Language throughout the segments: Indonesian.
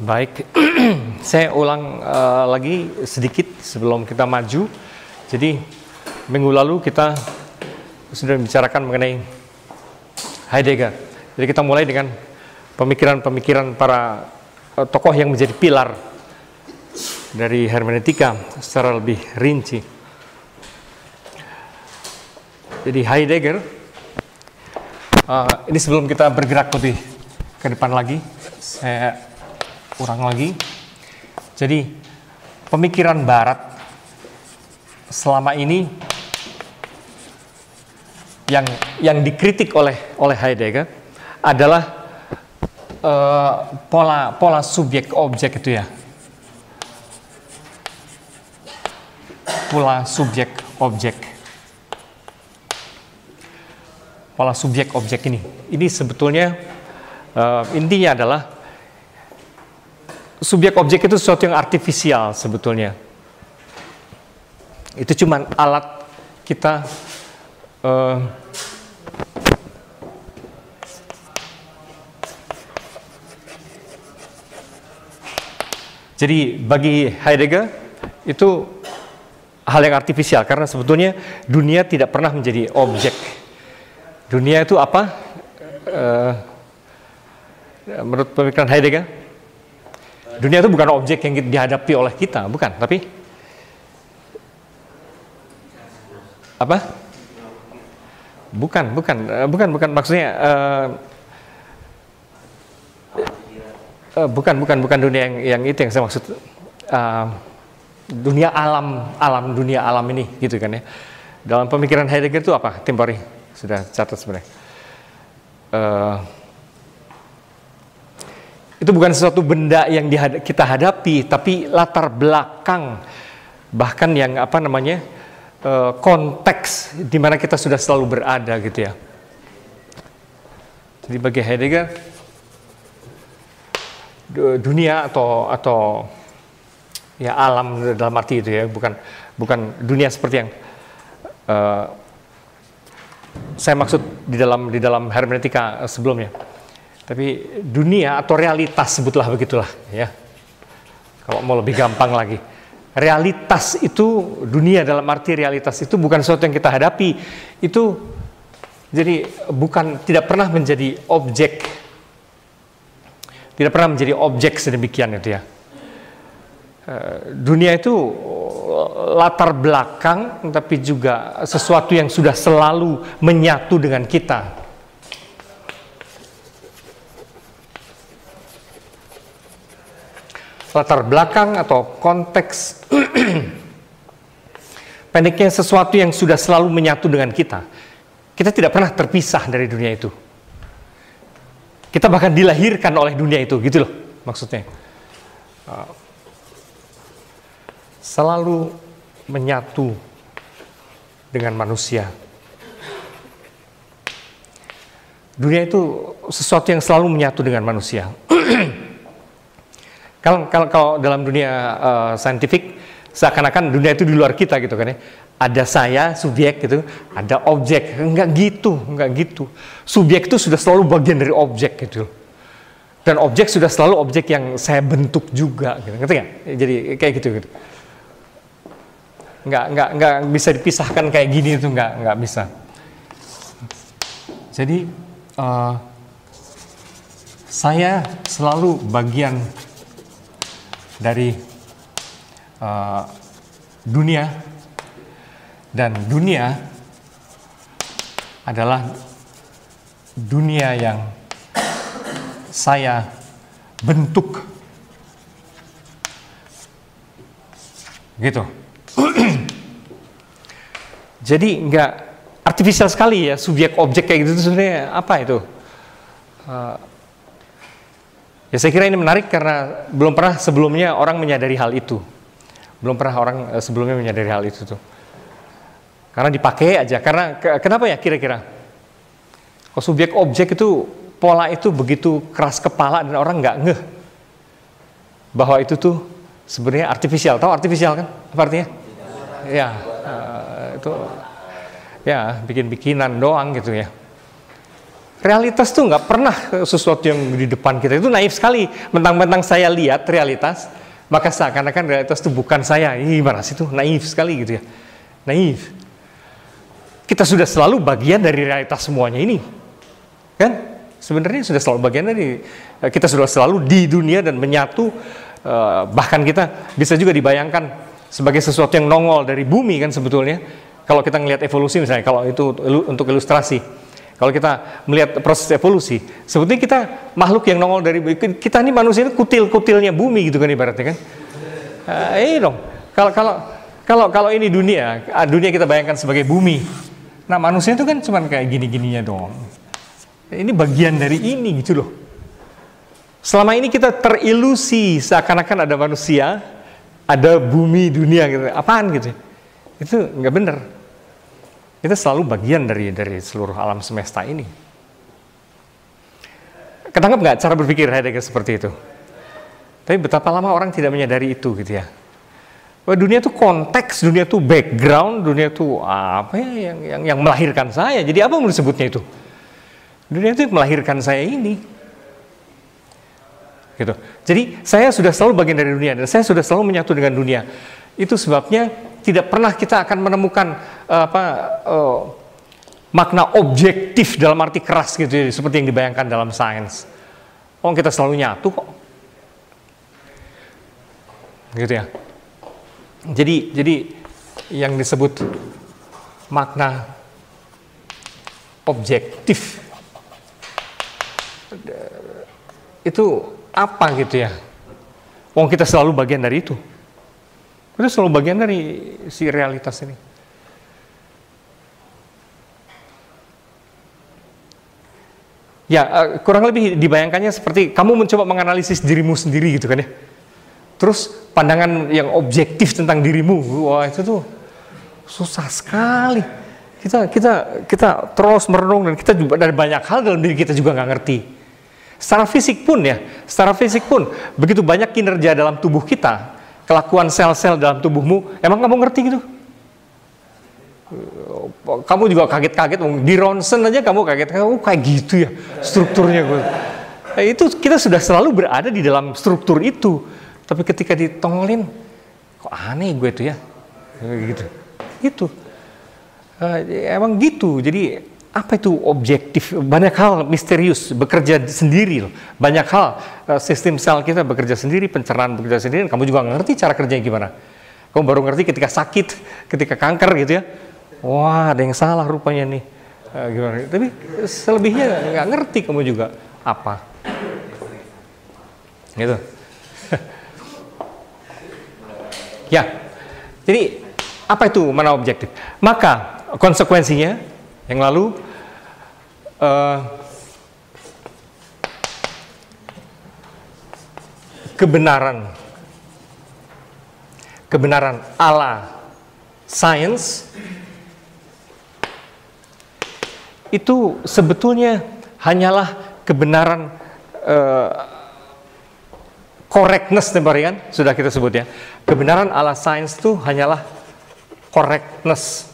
Baik, saya ulang lagi sedikit sebelum kita maju. Jadi minggu lalu kita sudah membicarakan mengenai Heidegger. Jadi kita mulai dengan pemikiran-pemikiran para tokoh yang menjadi pilar dari hermeneutika secara lebih rinci. Jadi Heidegger, ini sebelum kita bergerak lebih ke depan lagi, saya ulang lagi. Jadi pemikiran Barat selama ini yang dikritik oleh Heidegger adalah pola subjek objek itu ya, pola subjek objek ini sebetulnya intinya adalah subjek objek itu sesuatu yang artifisial sebetulnya. Itu cuma alat kita jadi bagi Heidegger itu hal yang artifisial karena sebetulnya dunia tidak pernah menjadi objek. Dunia itu apa? Menurut pemikiran Heidegger, dunia itu bukan objek yang dihadapi oleh kita, bukan, tapi apa? Bukan maksudnya bukan dunia yang itu yang saya maksud. Dunia alam ini gitu kan ya. Dalam pemikiran Heidegger itu apa? Tempori sudah catat sebenarnya. Itu bukan sesuatu benda yang kita hadapi, tapi latar belakang, bahkan yang apa namanya, konteks di mana kita sudah selalu berada gitu ya. Jadi bagi Heidegger, dunia atau ya alam dalam arti itu ya, bukan dunia seperti yang saya maksud di dalam hermeneutika sebelumnya. Tapi dunia atau realitas sebutlah begitulah ya. Kalau mau lebih gampang lagi, realitas itu, dunia dalam arti realitas itu bukan sesuatu yang kita hadapi. Itu jadi tidak pernah menjadi objek. Tidak pernah menjadi objek sedemikian itu ya. Dunia itu latar belakang, tapi juga sesuatu yang sudah selalu menyatu dengan kita. Latar belakang atau konteks pendeknya sesuatu yang sudah selalu menyatu dengan kita. Kita tidak pernah terpisah dari dunia itu. Kita bahkan dilahirkan oleh dunia itu, gitu loh maksudnya. Selalu menyatu dengan manusia. Dunia itu sesuatu yang selalu menyatu dengan manusia. Kalau dalam dunia saintifik, seakan-akan dunia itu di luar kita gitu kan ya. Ada saya, subjek gitu, ada objek. Enggak gitu. Subjek itu sudah selalu bagian dari objek gitu. Dan objek sudah selalu objek yang saya bentuk juga gitu. Ngerti nggak? Jadi kayak gitu. Enggak bisa dipisahkan kayak gini itu enggak bisa. Jadi saya selalu bagian dari dunia, dan dunia adalah dunia yang saya bentuk gitu. Jadi nggak artifisial sekali ya subjek objek kayak gitu. Sebenarnya apa itu? Ya saya kira ini menarik karena belum pernah sebelumnya orang menyadari hal itu. Belum pernah orang sebelumnya menyadari hal itu tuh. Karena dipakai aja. Karena kenapa ya kira-kira? Kalau subjek objek itu pola itu begitu keras kepala dan orang nggak ngeh bahwa itu tuh sebenarnya artifisial. Tahu artifisial kan? Apa artinya? Ya, itu ya bikin-bikinan doang gitu ya. Realitas tuh nggak pernah sesuatu yang di depan kita. Itu naif sekali. Mentang-mentang saya lihat realitas, maka seakan-akan realitas itu bukan saya. Gimana sih itu? Naif sekali gitu ya. Naif. Kita sudah selalu bagian dari realitas semuanya ini. Kan? Sebenarnya sudah selalu bagian dari, kita sudah selalu di dunia dan menyatu. Bahkan kita bisa juga dibayangkan sebagai sesuatu yang nongol dari bumi kan sebetulnya. Kalau kita ngelihat evolusi misalnya, kalau itu untuk ilustrasi. Kalau kita melihat proses evolusi, sebetulnya kita makhluk yang nongol dari kita ini manusia itu kutil-kutilnya bumi gitu kan ibaratnya kan. Dong. Kalau ini dunia kita bayangkan sebagai bumi. Nah manusia itu kan cuma kayak gini-gininya doang. Ini bagian dari ini gitu loh. Selama ini kita terilusi seakan-akan ada manusia, ada bumi dunia gitu. Apaan gitu? Itu nggak benar. Itu selalu bagian dari seluruh alam semesta ini. Ketangkap nggak cara berpikir Heidegger seperti itu? Tapi betapa lama orang tidak menyadari itu gitu ya. Bahwa dunia itu konteks, dunia itu background, dunia itu apa ya yang melahirkan saya. Jadi apa mau disebutnya itu? Dunia itu melahirkan saya ini. Gitu. Jadi saya sudah selalu bagian dari dunia dan saya sudah selalu menyatu dengan dunia. Itu sebabnya tidak pernah kita akan menemukan makna objektif dalam arti keras gitu ya, seperti yang dibayangkan dalam sains. Oh kita selalu nyatu kok, gitu ya. Jadi yang disebut makna objektif itu apa gitu ya? Oh kita selalu bagian dari itu. Itu selalu bagian dari si realitas ini. Ya, kurang lebih dibayangkannya seperti kamu mencoba menganalisis dirimu sendiri gitu kan ya. Terus pandangan yang objektif tentang dirimu, wah itu tuh susah sekali. Kita terus merenung dan kita juga dari banyak hal dalam diri kita juga nggak ngerti. Secara fisik pun begitu banyak kinerja dalam tubuh kita. Kelakuan sel-sel dalam tubuhmu, emang kamu ngerti gitu? Kamu juga kaget-kaget, di ronsen aja kamu kaget, kayak gitu ya strukturnya gue. Itu kita sudah selalu berada di dalam struktur itu, tapi ketika ditongolin, kok aneh gue itu ya, gitu. Emang gitu, jadi apa itu objektif? Banyak hal misterius, bekerja sendiri loh. Banyak hal sistem sel kita bekerja sendiri, pencernaan bekerja sendiri. Kamu juga nggak ngerti cara kerjanya gimana. Kamu baru ngerti ketika sakit, ketika kanker gitu ya. Wah, ada yang salah rupanya nih. Gimana? Tapi selebihnya nggak ngerti kamu juga apa. Gitu. Ya, jadi apa itu mana objektif? Maka konsekuensinya yang lalu kebenaran ala sains itu sebetulnya hanyalah kebenaran correctness, kan sudah kita sebut ya. Kebenaran ala sains itu hanyalah correctness.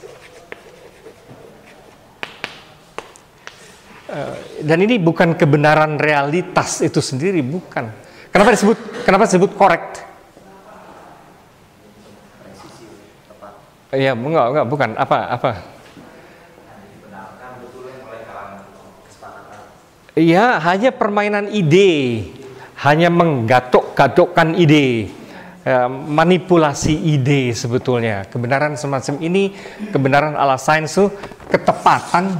Dan ini bukan kebenaran realitas itu sendiri, bukan. Kenapa disebut correct? Iya, enggak, bukan. Apa? Iya, hanya permainan ide, hanya menggatok-gadokkan ide, manipulasi ide sebetulnya. Kebenaran semacam ini, kebenaran ala sains itu ketepatan,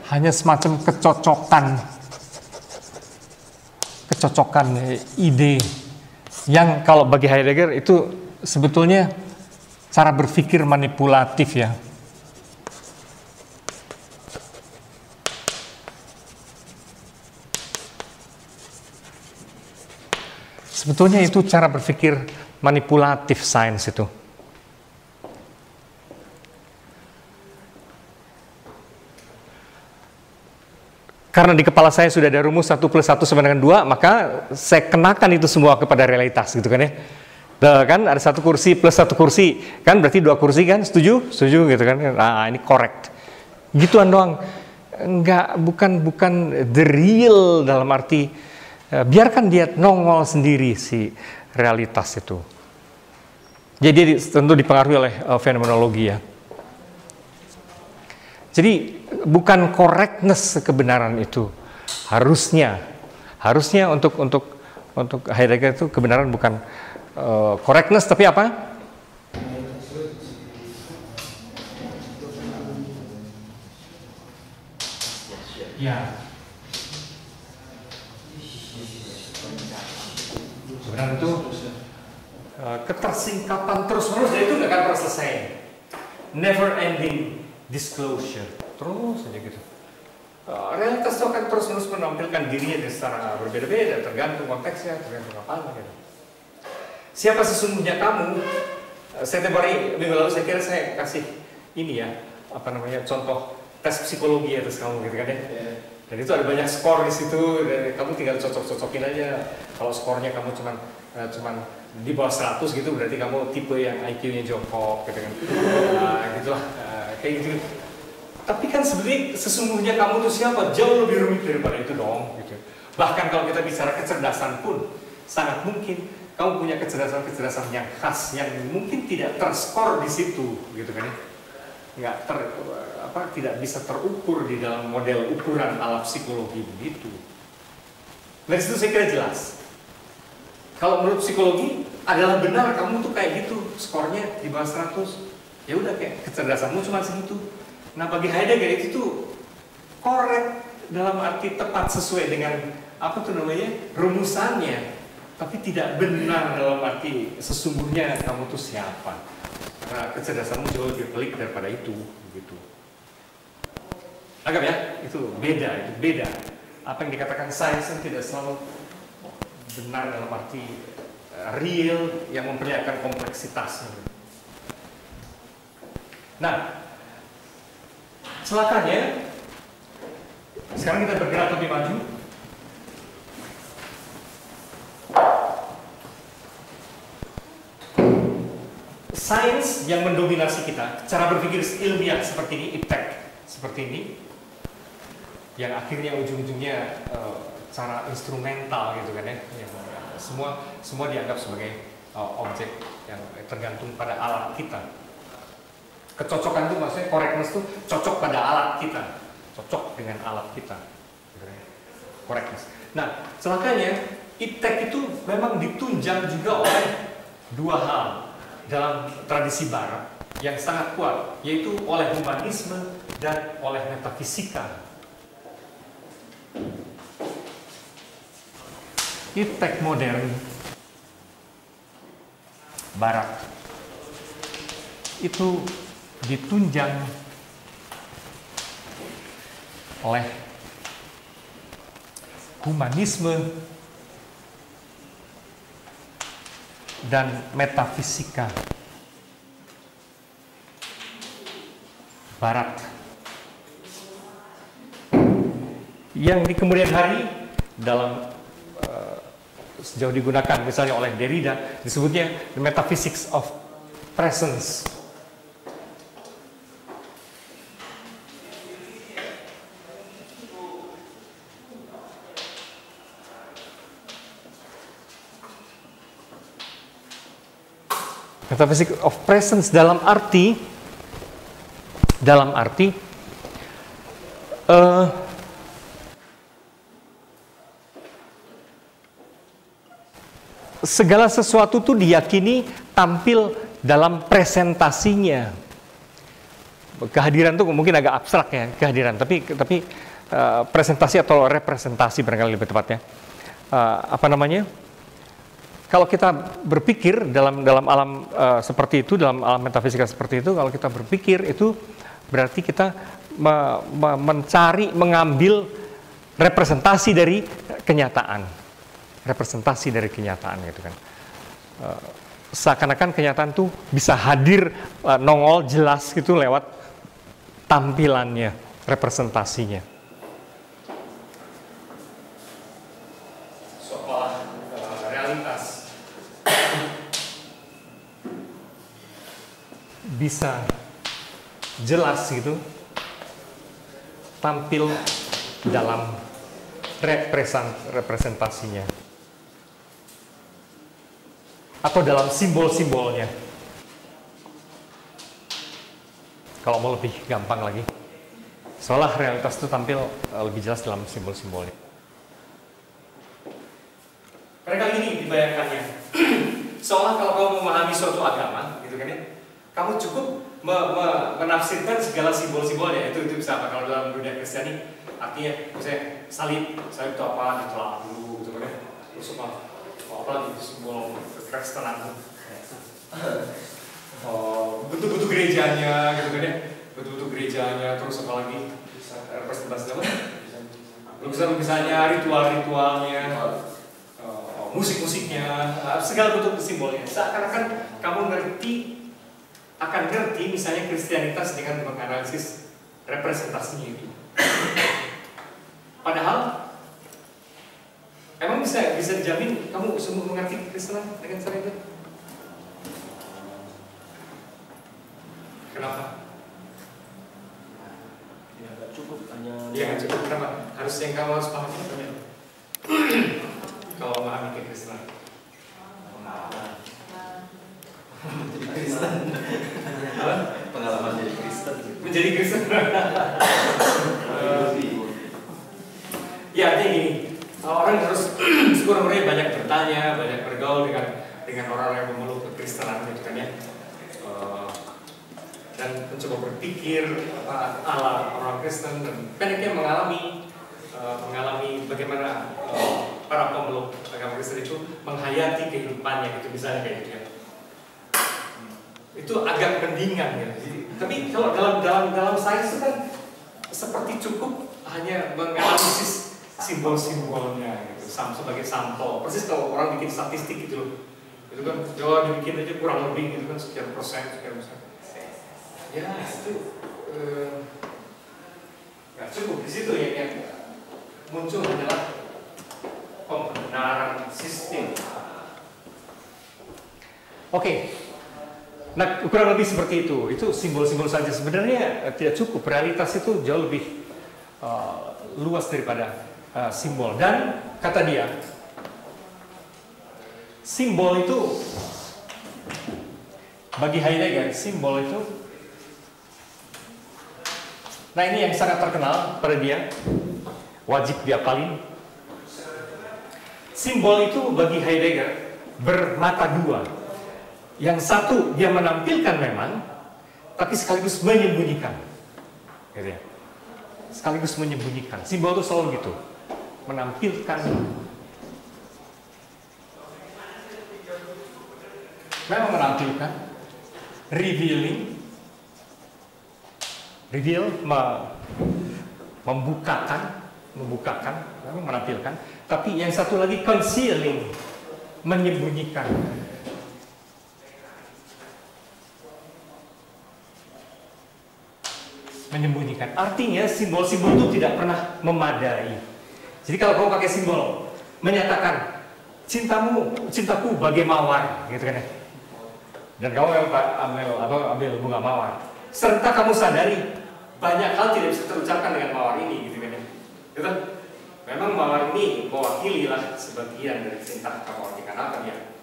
hanya semacam kecocokan ide yang kalau bagi Heidegger itu sebetulnya cara berpikir manipulatif ya. Sebetulnya itu cara berpikir manipulatif sains itu. Karena di kepala saya sudah ada rumus 1 + 1 sama dengan 2, maka saya kenakan itu semua kepada realitas gitu kan ya. Kan ada 1 kursi plus 1 kursi, kan berarti 2 kursi kan, setuju gitu kan. Nah ini correct. Gituan doang. bukan the real dalam arti biarkan dia nongol sendiri si realitas itu. Jadi tentu dipengaruhi oleh fenomenologi ya. Jadi bukan correctness kebenaran itu. Harusnya untuk Heidegger itu kebenaran bukan correctness tapi apa? Ya. Kebenaran itu ketersingkapan terus-menerus, dan itu nggak akan pernah selesai. Never ending disclosure, terus saja gitu. Realitas itu akan terus-menerus menampilkan dirinya secara berbeda-beda, tergantung konteksnya, tergantung apa gitu. Siapa sesungguhnya kamu? Saya temani minggu lalu saya kira saya kasih ini ya, contoh tes psikologi atas kamu gitu kan ya. Dan itu ada banyak skor di situ, dan kamu tinggal cocok-cocokin aja. Kalau skornya kamu cuman di bawah 100 gitu, berarti kamu tipe yang IQ-nya jongkok gitu kan. Nah, gitulah kayak gitu. Tapi kan sebenarnya sesungguhnya kamu tuh siapa? Jauh lebih rumit daripada itu dong gitu. Bahkan kalau kita bicara kecerdasan pun sangat mungkin kamu punya kecerdasan yang khas yang mungkin tidak terskor di situ gitu kan ya. Tidak bisa terukur di dalam model ukuran ala psikologi begitu. Dari situ saya kira jelas. Kalau menurut psikologi adalah benar kamu tuh kayak gitu, skornya di bawah 100. Ya udah, kayak kecerdasanmu cuma segitu. Nah, bagi Heidegger itu tuh korek dalam arti tepat sesuai dengan rumusannya, tapi tidak benar dalam arti sesungguhnya kamu tuh siapa. Karena kecerdasanmu jauh lebih pelik daripada itu, begitu. Anggap ya, itu beda. Apa yang dikatakan sains tidak selalu benar dalam arti real yang memperlihatkan kompleksitasnya. Nah, celakanya sekarang kita bergerak lebih maju. Sains yang mendominasi kita, cara berpikir ilmiah seperti ini, iptek seperti ini, yang akhirnya ujung-ujungnya cara instrumental gitu kan ya, yang semua dianggap sebagai objek yang tergantung pada alat kita. Kecocokan itu maksudnya correctness itu cocok pada alat kita, cocok dengan alat kita, gitu kan? Correctness. Nah, celakanya iptek itu memang ditunjang juga oleh dua hal dalam tradisi Barat yang sangat kuat, yaitu oleh humanisme dan oleh metafisika. Iptek modern Barat itu ditunjang oleh humanisme dan metafisika Barat yang di kemudian hari dalam sejauh digunakan misalnya oleh Derrida disebutnya the metaphysics of presence. Metaphysics of presence dalam arti segala sesuatu itu diyakini tampil dalam presentasinya. Kehadiran itu mungkin agak abstrak ya, kehadiran, tapi presentasi atau representasi barangkali lebih tepatnya. Kalau kita berpikir dalam alam seperti itu, dalam alam metafisika seperti itu, kalau kita berpikir itu berarti kita mengambil representasi dari kenyataan, gitu kan. Seakan-akan kenyataan tuh bisa hadir, nongol jelas gitu lewat tampilannya, representasinya. Soal realitas bisa jelas gitu tampil dalam representasinya atau dalam simbol-simbolnya. Kalau mau lebih gampang lagi, seolah realitas itu tampil lebih jelas dalam simbol-simbolnya. Mereka ini dibayangkannya, seolah kalau kamu memahami suatu agama, gitu kan ya, kamu cukup menafsirkan segala simbol-simbolnya. Itu bisa apa kalau dalam dunia Kristiani, artinya misalnya salib itu apa, ditelaah dulu, gitu kan ya. Terus apa lagi simbol kekristenan, bentuk-bentuk gerejanya, gitu kan ya, bentuk-bentuk gerejanya, terus apa lagi representasi apa? Lukisan-lukisannya, ritual-ritualnya, musik-musiknya, segala bentuk simbolnya. Seakan-akan kamu akan ngerti misalnya Kristianitas dengan menganalisis representasinya itu. Padahal emang bisa dijamin kamu sungguh mengerti Kristen dengan cara itu? Kenapa? Ya nggak cukup hanya. Ya nggak cukup. Kenapa? Harus yang kamu harus pahami apa? Kalau memahami kekristenan. Menjadi Kristen. Pengalaman jadi Kristen. Menjadi Kristen. Ya artinya gini. Orang harus sekurang-kurangnya banyak bertanya, banyak bergaul dengan orang yang memeluk kekristenan, gitu kan ya. Dan mencoba berpikir ala orang Kristen dan pendeknya mengalami bagaimana para pemeluk agama Kristen itu menghayati kehidupannya, gitu misalnya kayak gitu ya. Itu agak mendingan ya. Tapi kalau dalam sains itu kan seperti cukup hanya menganalisis simbol-simbolnya gitu, sebagai sampel. Persis kalau orang bikin statistik gitu loh. Itu kan Jawa dibikin aja kurang lebih gitu kan sekian persen. Ya itu nggak cukup. Di situ yang muncul adalah pembenaran sistem. Oke. Nah, kurang lebih seperti itu. Itu simbol-simbol saja. Sebenarnya tidak cukup. Realitas itu jauh lebih luas daripada simbol. Dan kata dia, simbol itu bagi Heidegger, simbol itu, nah ini yang sangat terkenal pada dia, wajib diapalin. Simbol itu bagi Heidegger bermata dua. Yang satu dia menampilkan memang, tapi sekaligus menyembunyikan, gitu ya. Sekaligus menyembunyikan. Simbol itu selalu gitu, menampilkan, memang menampilkan, reveal, membukakan, memang menampilkan. Tapi yang satu lagi concealing, menyembunyikan. Menyembunyikan. Artinya simbol-simbol itu tidak pernah memadai. Jadi kalau kamu pakai simbol menyatakan cintaku bagai mawar, gitu kan ya. Dan kamu ambil bunga mawar. Serta kamu sadari banyak hal tidak bisa terucapkan dengan mawar ini, gitu kan ya. Gitu? Memang mawar ini mewakili lah sebagian dari cinta kamu artikan apa ya.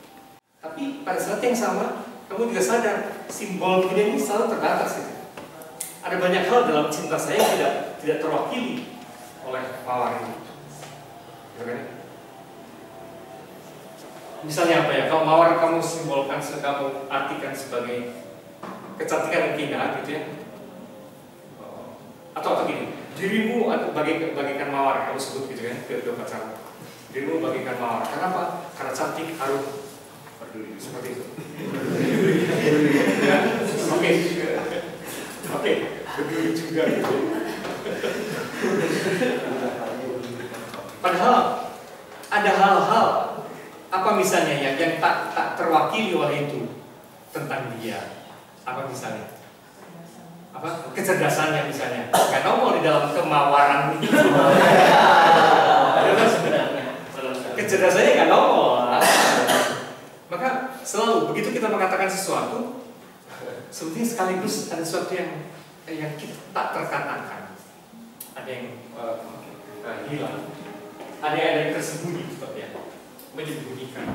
Tapi pada saat yang sama kamu juga sadar simbol ini selalu terbatas gitu. Ada banyak hal dalam cinta saya yang tidak terwakili oleh mawar ini. Gitu kan? Misalnya apa ya? Kalau mawar kamu simbolkan, kamu artikan sebagai kecantikan yang keindahan, gitu ya. Atau gini, dirimu bagaikan mawar, kamu sebut gitu kan ke pacar. Dirimu bagaikan mawar. Kenapa? Karena cantik, harum, berduri, seperti itu. Oke, berduri juga gitu. Padahal ada hal-hal apa misalnya yang tak terwakili oleh itu tentang dia. Apa misalnya? Apa kecerdasannya misalnya? Nggak nongol di dalam kemawaran itu. Kecerdasannya nggak nongol. Maka selalu begitu kita mengatakan sesuatu, sebetulnya sekaligus ada sesuatu yang kita tak terkatakan. Ada ada yang hilang, ada yang tersembunyi ya, menyembunyikan.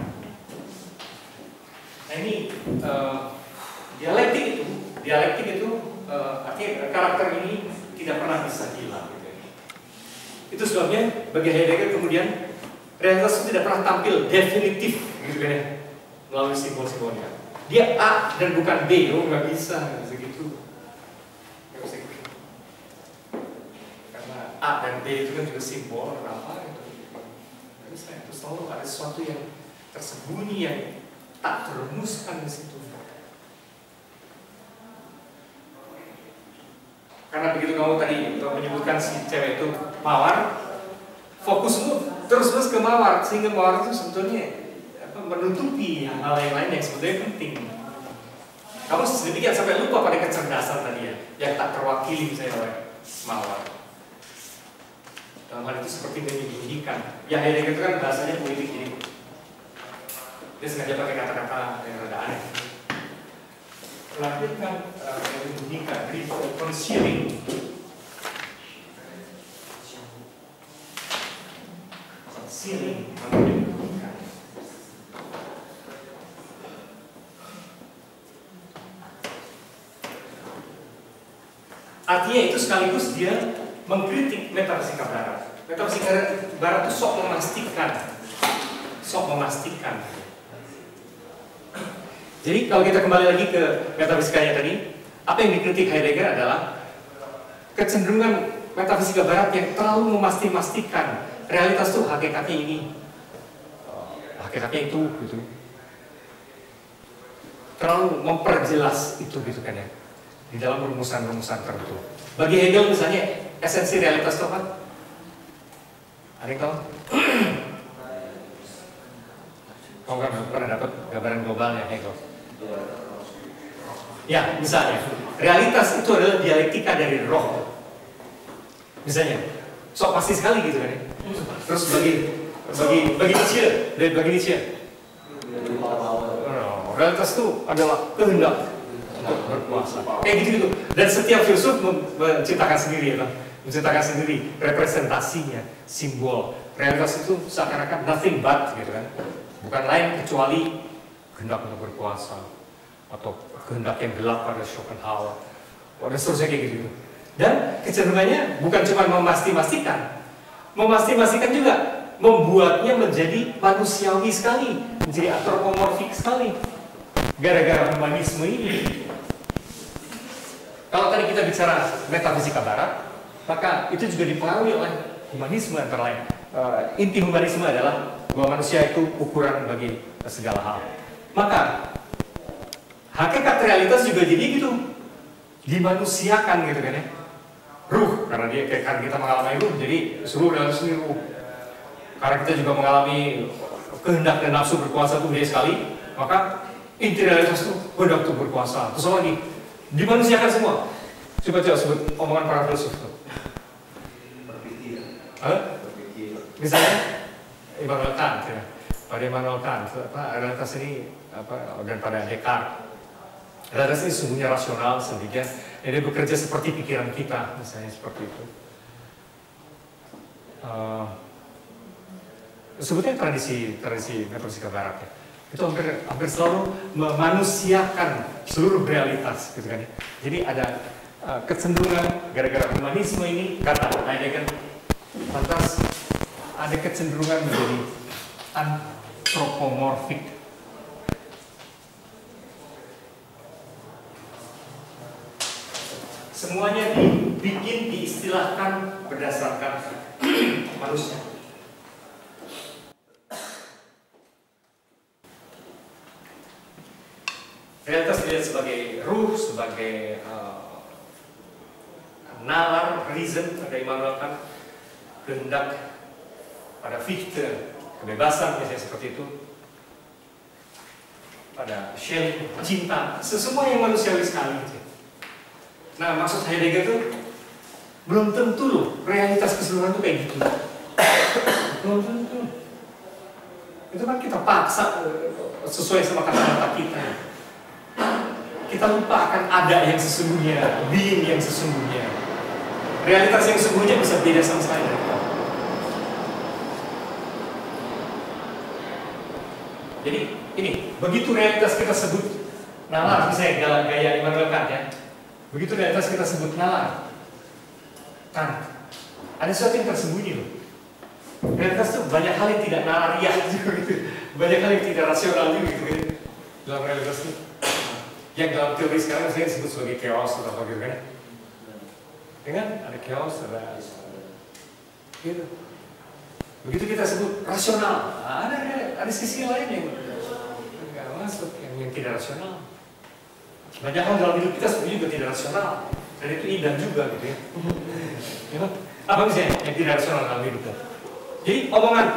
Nah ini dialektik itu artinya karakter ini tidak pernah bisa hilang. Gitu. Itu sebabnya bagi Heidegger kemudian realitas itu tidak pernah tampil definitif, gitu kan ya, melalui simbol-simbolnya. Dia A dan bukan B, nggak bisa segitu. Nggak bisa gitu. Karena A dan B itu kan juga simbol apa gitu. Nggak bisa, itu selalu ada sesuatu yang tersembunyi yang tak terumuskan di situ. Karena begitu kamu tadi menyebutkan si cewek itu mawar, fokusmu terus ke mawar, sehingga mawar itu sebetulnya menutupi hal yang lain yang sebetulnya penting. Kamu sedemikian sampai lupa pada kecerdasan tadi ya, yang tak terwakili misalnya oleh mawar. Dalam hal itu seperti menyembunyikan. Ya Heidegger itu kan bahasanya politik, jadi dia sengaja pakai kata-kata yang rada aneh. Melakukan menyembunyikan, jadi concealing. Concealing, menyembunyikan. Artinya itu sekaligus dia mengkritik metafisika barat. Metafisika barat itu sok memastikan. Jadi kalau kita kembali lagi ke metafisikanya tadi, apa yang dikritik Heidegger adalah kecenderungan metafisika barat yang terlalu memastikan realitas itu hakikatnya ini, hakikatnya itu, gitu. Terlalu memperjelas itu, gitu kan ya, di dalam rumusan-rumusan tertentu. Bagi Hegel misalnya, esensi realitas itu apa? Ada yang tahu? Kamu kan pernah dapat gambaran globalnya Hegel? Ya, misalnya, realitas itu adalah dialektika dari roh. Misalnya, sok pasti sekali gitu kan ya. Terus bagi Nietzsche, realitas itu adalah kehendak untuk berkuasa. Kayak gitu. Dan setiap filsuf menciptakan sendiri representasinya, simbol. Realitas itu seakan-akan nothing but gitu kan. Bukan lain kecuali kehendak untuk berkuasa atau kehendak yang gelap pada Schopenhauer, dan seterusnya kayak gitu. Dan kecenderungannya bukan cuma memastikan juga membuatnya menjadi manusiawi sekali, menjadi antropomorfik sekali. Gara-gara humanisme ini. Kalau tadi kita bicara metafisika barat, maka itu juga dipengaruhi oleh humanisme antara lain. Inti humanisme adalah bahwa manusia itu ukuran bagi segala hal. Maka hakikat realitas juga jadi gitu, dimanusiakan gitu kan ya. Ruh, karena kita mengalami ruh, jadi seluruh realitas ini ruh. Karena kita juga mengalami kehendak dan nafsu berkuasa itu gede sekali, maka inti realitas itu kehendak untuk berkuasa. Terus lagi dimanusiakan semua. Coba sebut omongan para filsuf. Berpikir. Misalnya Immanuel Kant ya. Pada Immanuel Kant, realitas ini dan pada Descartes, realitas ini sungguhnya rasional sedemikian, dia bekerja seperti pikiran kita, misalnya seperti itu. Sebutnya tradisi metafisika barat ya. Itu hampir selalu memanusiakan seluruh realitas, gitu kan ya. Jadi ada kecenderungan gara-gara humanisme ini, kata Heidegger, lantas ada kecenderungan menjadi antropomorfik. Semuanya diistilahkan berdasarkan manusia. Realitas dilihat sebagai ruh, sebagai nalar, reason, ada Immanuel Kant, kehendak, pada Fichte, kebebasan, misalnya seperti itu. Pada Schelling, cinta, semua yang manusiawi sekali. Nah, maksud Heidegger itu belum tentu loh, realitas keseluruhan itu kayak gitu. Belum tentu. Itu kan kita paksa sesuai sama kata-kata kita. Kita lupa akan ada yang sesungguhnya, being yang sesungguhnya. realitas yang sesungguhnya bisa beda sama sekali dari kita. Jadi ini, begitu realitas kita sebut nalar, misalnya gaya Immanuel Kant ya, begitu realitas kita sebut nalar, kan ada sesuatu yang tersembunyi loh. Realitas tuh banyak hal yang tidak nalariah juga gitu, banyak hal yang tidak rasional juga gitu kan dalam realitas itu. Yang dalam teori sekarang saya disebut sebagai chaos atau apa gitu kan. Dengan ada chaos, ada gitu. Begitu kita sebut rasional, ada sisi lain yang nggak masuk, yang tidak rasional. Banyak hal dalam hidup kita sebenarnya juga tidak rasional, dan itu indah juga gitu ya. Apa misalnya yang tidak rasional dalam hidup kita? Jadi omongan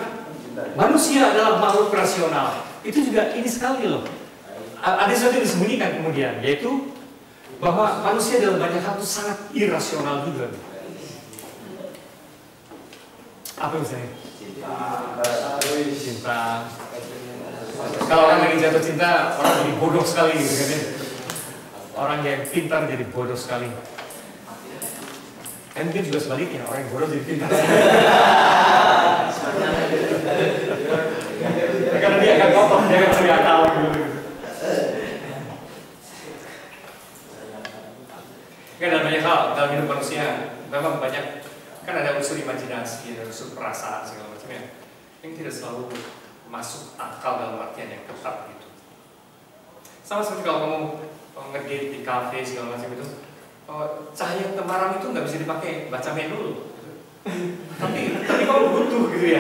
manusia adalah makhluk rasional itu juga ini sekali loh. Ada sesuatu yang disembunyikan kemudian, yaitu bahwa manusia dalam banyak hal itu sangat irasional juga. Apa misalnya? Cinta. Kalau orang lagi jatuh cinta, orang jadi bodoh sekali gitu kan ya. Orang yang pintar jadi bodoh sekali. Dan mungkin juga sebaliknya, orang yang bodoh jadi pintar. Karena dia akan kotor, dia akan cari akal gitu. Kan ada banyak hal dalam hidup manusia, memang banyak, kan ada unsur imajinasi, ada unsur perasaan segala macamnya yang tidak selalu masuk akal dalam artian yang ketat gitu. Sama seperti kalau kamu ngedate di kafe segala macam itu, cahaya temaram itu nggak bisa dipakai baca menu. tapi kamu butuh gitu ya.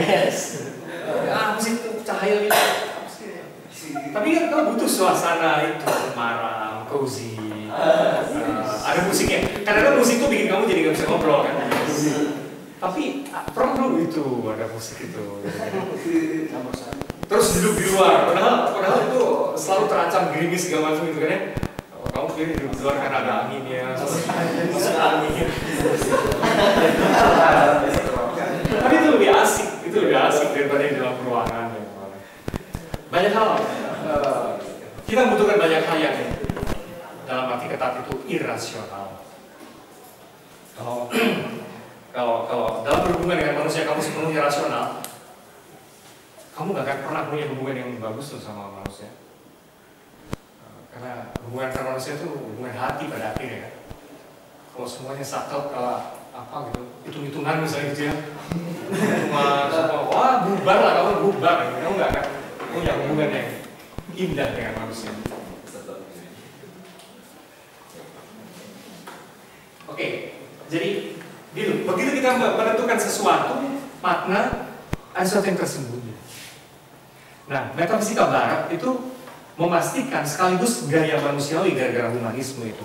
Apa sih cahaya itu? Tapi kan kamu butuh suasana itu temaram, cozy. Ada musiknya. Kadang-kadang musik itu bikin kamu jadi nggak bisa ngobrol kan. Tapi perlu itu ada musik itu. Terus duduk di luar. Padahal itu selalu terancam gerimis segala macam gitu kan ya. Kamu pilih duduk di luar karena ada anginnya. Masuk angin. Tapi itu lebih asik. Itu lebih asik daripada di dalam ruangan. Banyak hal. Kita membutuhkan banyak hal yang dalam arti ketat itu irasional. Kalau dalam berhubungan dengan manusia kamu sepenuhnya rasional, kamu gak akan pernah punya hubungan yang bagus tuh sama manusia. Karena hubungan sama manusia itu hubungan hati pada akhirnya kan. Kalau semuanya sakit, kalau apa gitu, hitung-hitungan misalnya gitu ya, wah bubar lah, kamu bubar, kamu gak akan punya hubungan yang indah dengan manusia. Oke, jadi gitu. Begitu kita menentukan sesuatu makna, ada sesuatu yang tersembunyi. Nah, metafisika Barat itu memastikan sekaligus gaya manusiawi gara-gara humanisme itu.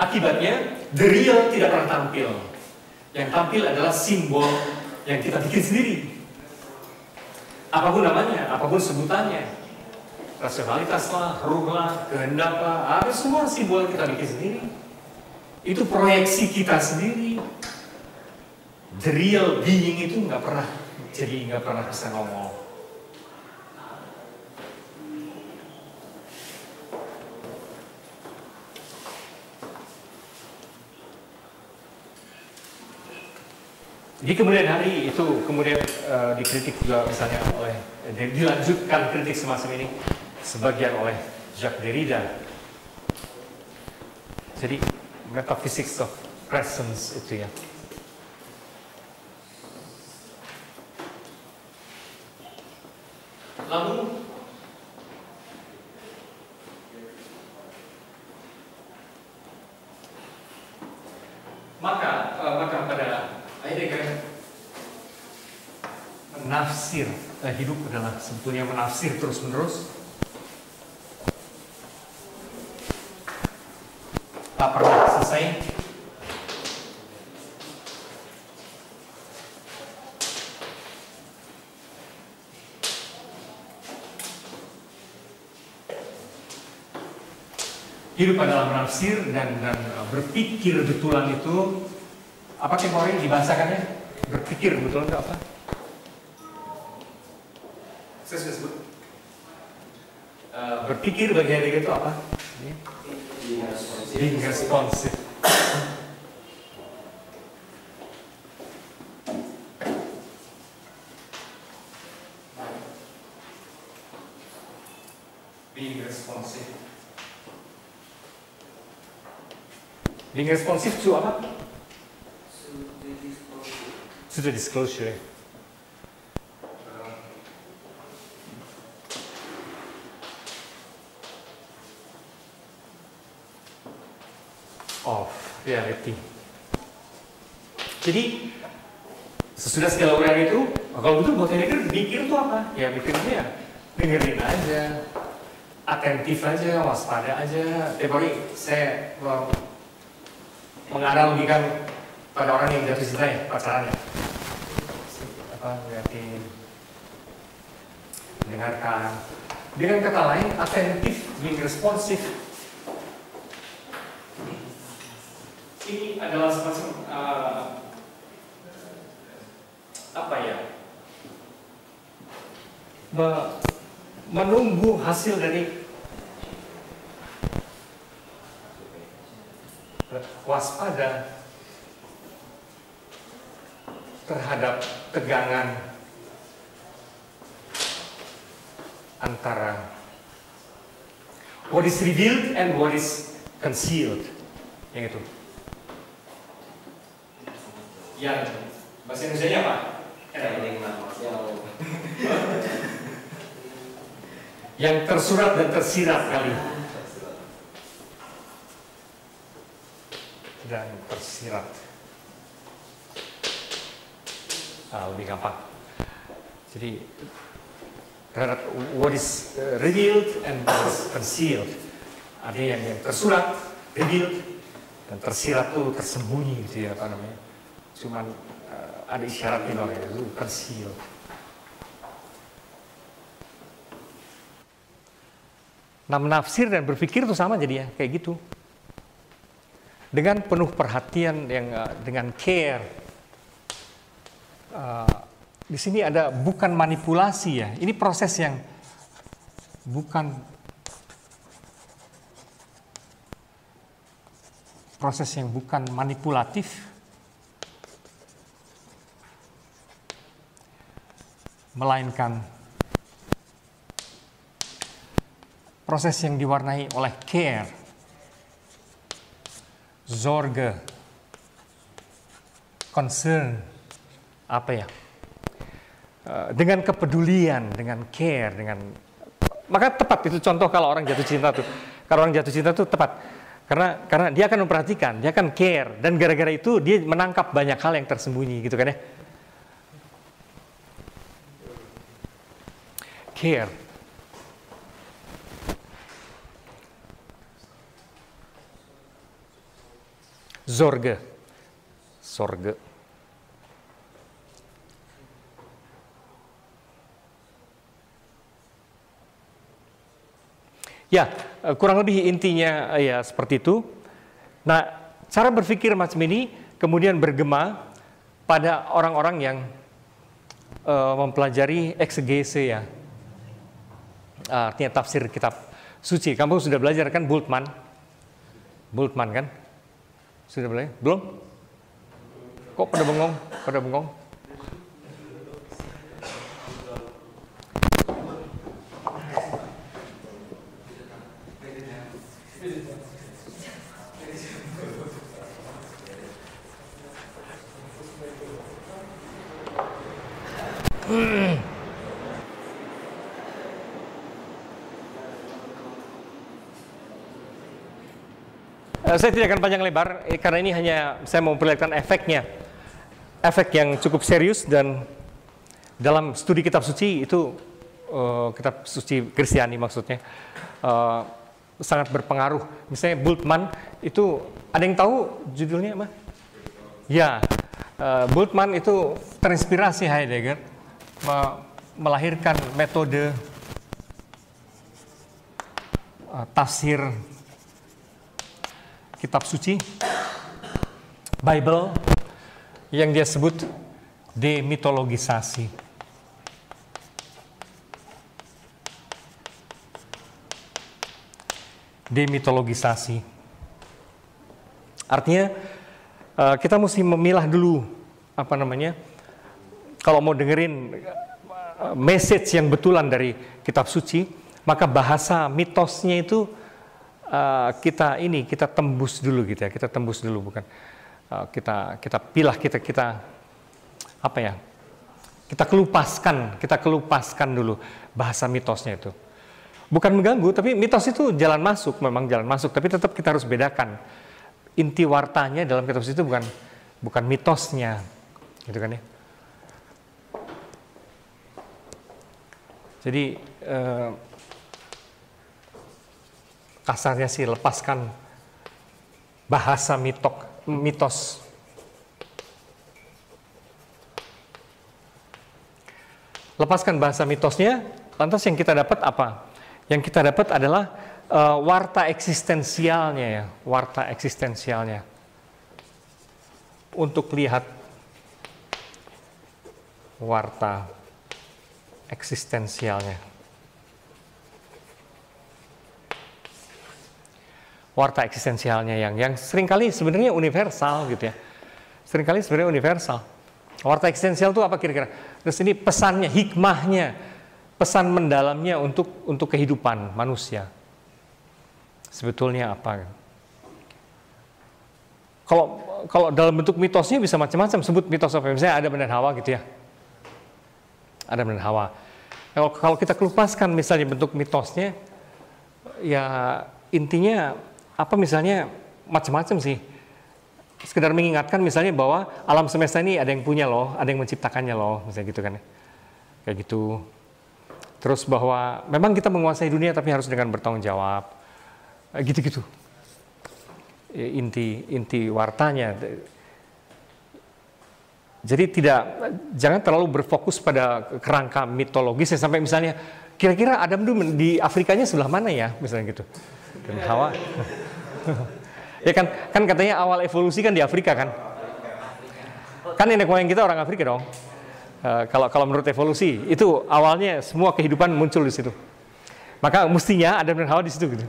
Akibatnya, the real tidak pernah tampil. Yang tampil adalah simbol yang kita bikin sendiri. Apapun namanya, apapun sebutannya, rasionalitas lah, ruh lah, kehendak lah, ada semua simbol yang kita bikin sendiri. Itu proyeksi kita sendiri. The real being itu nggak pernah bisa ngomong. Di kemudian hari itu kemudian dikritik juga misalnya oleh dilanjutkan kritik semacam ini sebagian oleh Jacques Derrida. Jadi metaphysics of presence itu ya. Lalu maka pada akhirnya kan menafsir hidup adalah sebetulnya menafsir terus-menerus. Tak pernah selesai. Hidup adalah menafsir dan berpikir betulan itu apa kemarin dibahasakannya? Berpikir betulan itu apa? Saya sudah sebut. Berpikir bagi Heidegger itu apa? Being responsive. Being responsive. Being responsive to apa? To the disclosure. Of reality. Jadi sesudah segala uraian itu, kalau betul buat mikir tuh apa? Ya mikirnya ya dengerin aja, atentif aja, waspada aja. Tiap hari saya menganalogikan pada orang yang jatuh cinta ya, pacaran ya. Lihatin, dengarkan. Dengan kata lain, atentif, being responsif. Ini adalah semacam apa ya? Menunggu hasil dari waspada terhadap tegangan antara what is revealed and what is concealed. Yang itu. Yang bahasa Indonesia apa? Yang tersurat dan tersirat kali. Dan tersirat. Lebih gampang. Jadi terhadap what is revealed and what is concealed. Ada yang tersurat, revealed, dan tersirat tuh tersembunyi gitu ya, apa namanya? Cuman ada isyaratnya loh, itu concealed. Nah, menafsir dan berpikir itu sama jadi ya, kayak gitu. Dengan penuh perhatian yang dengan care. Di sini ada bukan manipulasi ya. Ini proses yang bukan manipulatif, melainkan proses yang diwarnai oleh care, zorge, concern, apa ya? Dengan kepedulian, dengan care, maka tepat itu contoh kalau orang jatuh cinta tuh. Kalau orang jatuh cinta tuh tepat. Karena dia akan memperhatikan, dia akan care, dan gara-gara itu dia menangkap banyak hal yang tersembunyi gitu kan ya. Care. Zorge. Ya, kurang lebih intinya ya seperti itu. Nah, cara berpikir macam ini kemudian bergema pada orang-orang yang mempelajari eksegese ya. Artinya tafsir kitab suci. Kamu sudah belajar kan Bultmann? Bultmann kan? Sudah belajar? Belum? Kok pada bengong? Saya tidak akan panjang lebar karena ini hanya saya mau memperlihatkan efeknya, efek yang cukup serius, dan dalam studi kitab suci itu kitab suci Kristiani maksudnya sangat berpengaruh. Misalnya Bultmann itu ada yang tahu judulnya apa? Ya, Bultmann itu terinspirasi Heidegger melahirkan metode tafsir kitab suci, Bible, yang dia sebut demitologisasi. Demitologisasi. Artinya kita mesti memilah dulu apa namanya, kalau mau dengerin message yang betulan dari kitab suci, Maka bahasa mitosnya itu kita tembus dulu gitu ya, kita tembus dulu, bukan kita pilah, kita apa ya? Kita kelupaskan dulu bahasa mitosnya itu. Bukan mengganggu, tapi mitos itu jalan masuk, memang jalan masuk, tapi tetap kita harus bedakan. Inti wartanya dalam mitos itu bukan mitosnya, gitu kan ya. Jadi kasarnya sih lepaskan bahasa mitos. Lepaskan bahasa mitosnya, lantas yang kita dapat apa? Yang kita dapat adalah warta eksistensialnya ya, warta eksistensialnya. Untuk lihat warta eksistensialnya. Warta eksistensialnya yang seringkali sebenarnya universal gitu ya. Seringkali sebenarnya universal. Warta eksistensial itu apa kira-kira? Terus ini pesannya, hikmahnya, pesan mendalamnya untuk kehidupan manusia. Sebetulnya apa? Kalau dalam bentuk mitosnya bisa macam-macam. Sebut mitos apa? Misalnya Adam dan Hawa gitu ya. Adam dan Hawa. Kalau kita kelupaskan misalnya bentuk mitosnya, ya intinya apa, misalnya macam-macam sih. Sekedar mengingatkan misalnya bahwa alam semesta ini ada yang punya loh, ada yang menciptakannya loh, misalnya gitu kan ya. Kayak gitu. Terus bahwa memang kita menguasai dunia tapi harus dengan bertanggung jawab. Gitu-gitu. Inti wartanya. Jadi jangan terlalu berfokus pada kerangka mitologis ya, sampai misalnya kira-kira Adam dulu di Afrikanya sebelah mana ya, misalnya gitu. Dan Hawa. Ya kan katanya awal evolusi kan di Afrika kan. Kan nenek moyang kita orang Afrika dong. Kalau menurut evolusi itu awalnya semua kehidupan muncul di situ. Maka mestinya Adam dan Hawa di situ gitu.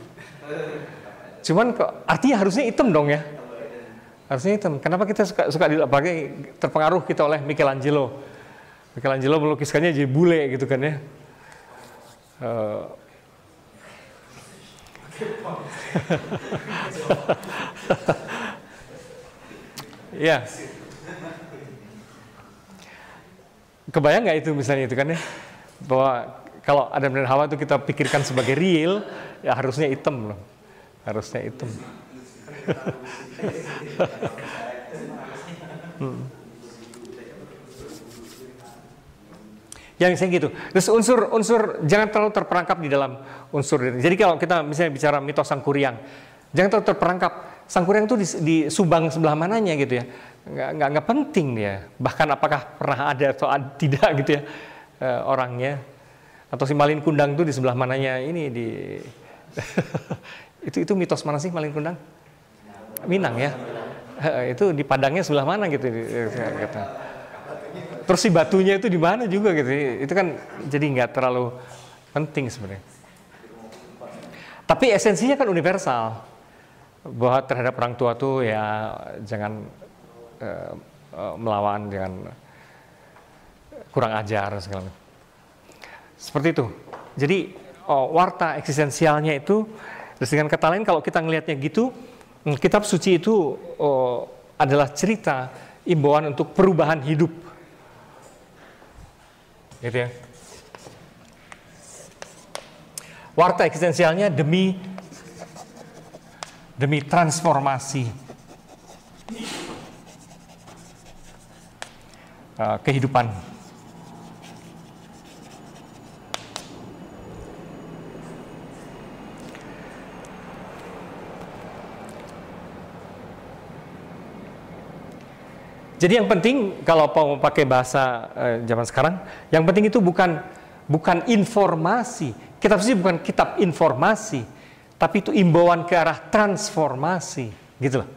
Cuman artinya harusnya hitam dong ya. Harusnya hitam. Kenapa kita suka terpengaruh kita oleh Michelangelo? Michelangelo melukiskannya jadi bule gitu kan ya. Ya. Kebayang nggak itu misalnya itu kan ya, bahwa kalau Adam dan Hawa itu kita pikirkan sebagai real, ya harusnya hitam loh, harusnya hitam. Yang saya gitu. Terus unsur jangan terlalu terperangkap di dalam unsur. Jadi kalau kita misalnya bicara mitos Sangkuriang, jangan terlalu terperangkap. Sangkuriang itu di Subang sebelah mananya gitu ya. Nggak penting dia. Bahkan apakah pernah ada atau tidak gitu ya orangnya. Atau si Malin Kundang itu di sebelah mananya ini di itu mitos mana sih Malin Kundang? Minang ya. Itu di Padangnya sebelah mana gitu kata. Terus si batunya itu di mana juga gitu. Itu kan jadi nggak terlalu penting sebenarnya. Tapi esensinya kan universal. Bahwa terhadap orang tua tuh ya jangan melawan, jangan kurang ajar segala macam. Seperti itu. Jadi warta eksistensialnya itu, terus dengan kata lain kalau kita ngelihatnya gitu, kitab suci itu adalah cerita imbauan untuk perubahan hidup. Gitu ya. Warta eksistensialnya demi transformasi kehidupan. Jadi yang penting kalau mau pakai bahasa zaman sekarang, yang penting itu bukan informasi. Kitab suci bukan kitab informasi, tapi itu imbauan ke arah transformasi, gitu loh.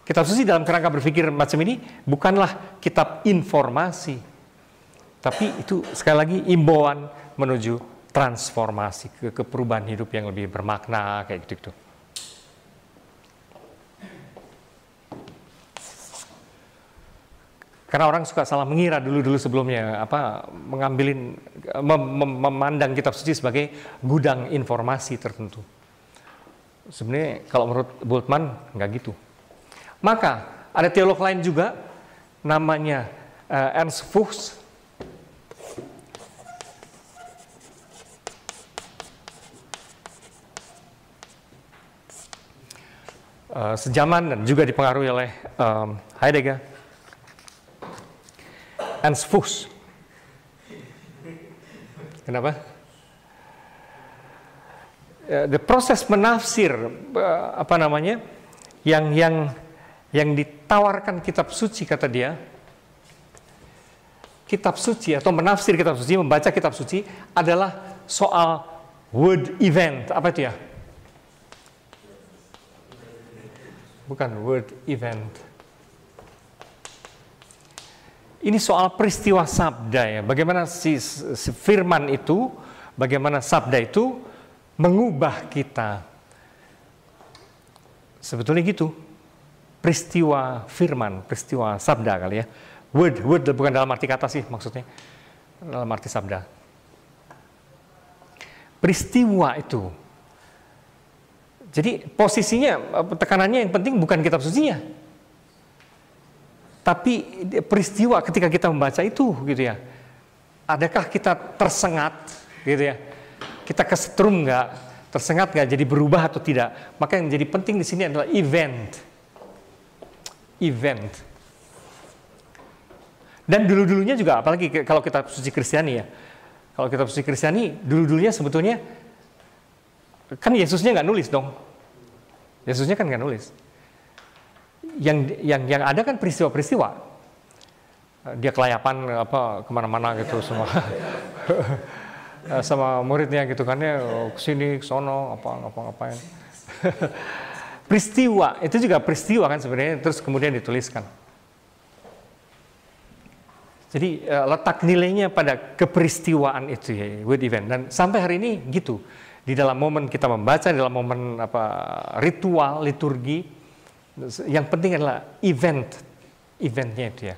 Kitab suci dalam kerangka berpikir macam ini bukanlah kitab informasi, tapi itu sekali lagi imbauan menuju transformasi ke perubahan hidup yang lebih bermakna kayak gitu. Karena orang suka salah mengira dulu sebelumnya, memandang kitab suci sebagai gudang informasi tertentu. Sebenarnya kalau menurut Bultmann nggak gitu. Maka ada teolog lain juga, namanya Ernst Fuchs. Sejaman dan juga dipengaruhi oleh Heidegger. Ernst Fuchs. Kenapa? The proses menafsir yang ditawarkan kitab suci, kata dia, kitab suci atau menafsir kitab suci, membaca kitab suci adalah soal word event. Apa itu ya? Bukan word event. Ini soal peristiwa sabda ya. Bagaimana si firman itu, bagaimana sabda itu mengubah kita. Sebetulnya gitu. Peristiwa firman, peristiwa sabda kali ya. Word bukan dalam arti kata sih maksudnya. Dalam arti sabda. Peristiwa itu. Jadi posisinya, tekanannya yang penting bukan kitab sucinya. Tapi peristiwa ketika kita membaca itu gitu ya. Adakah kita tersengat gitu ya? Kita kesetrum nggak? Tersengat nggak? Jadi berubah atau tidak? Maka yang menjadi penting di sini adalah event. Dan dulu-dulunya juga, apalagi kalau kitab suci Kristiani ya. Kalau kitab suci Kristiani, dulu-dulunya sebetulnya kan Yesusnya nggak nulis dong. Yesusnya kan nggak nulis. Yang ada kan peristiwa-peristiwa. Dia kelayapan kemana-mana gitu semua. Sama muridnya gitu kan ya, kesini kesono ngapain. Peristiwa itu juga peristiwa kan sebenarnya, terus kemudian dituliskan. Jadi letak nilainya pada keperistiwaan itu ya, word event. Dan sampai hari ini gitu. Di dalam momen kita membaca, di dalam momen ritual, liturgi, yang penting adalah eventnya itu ya.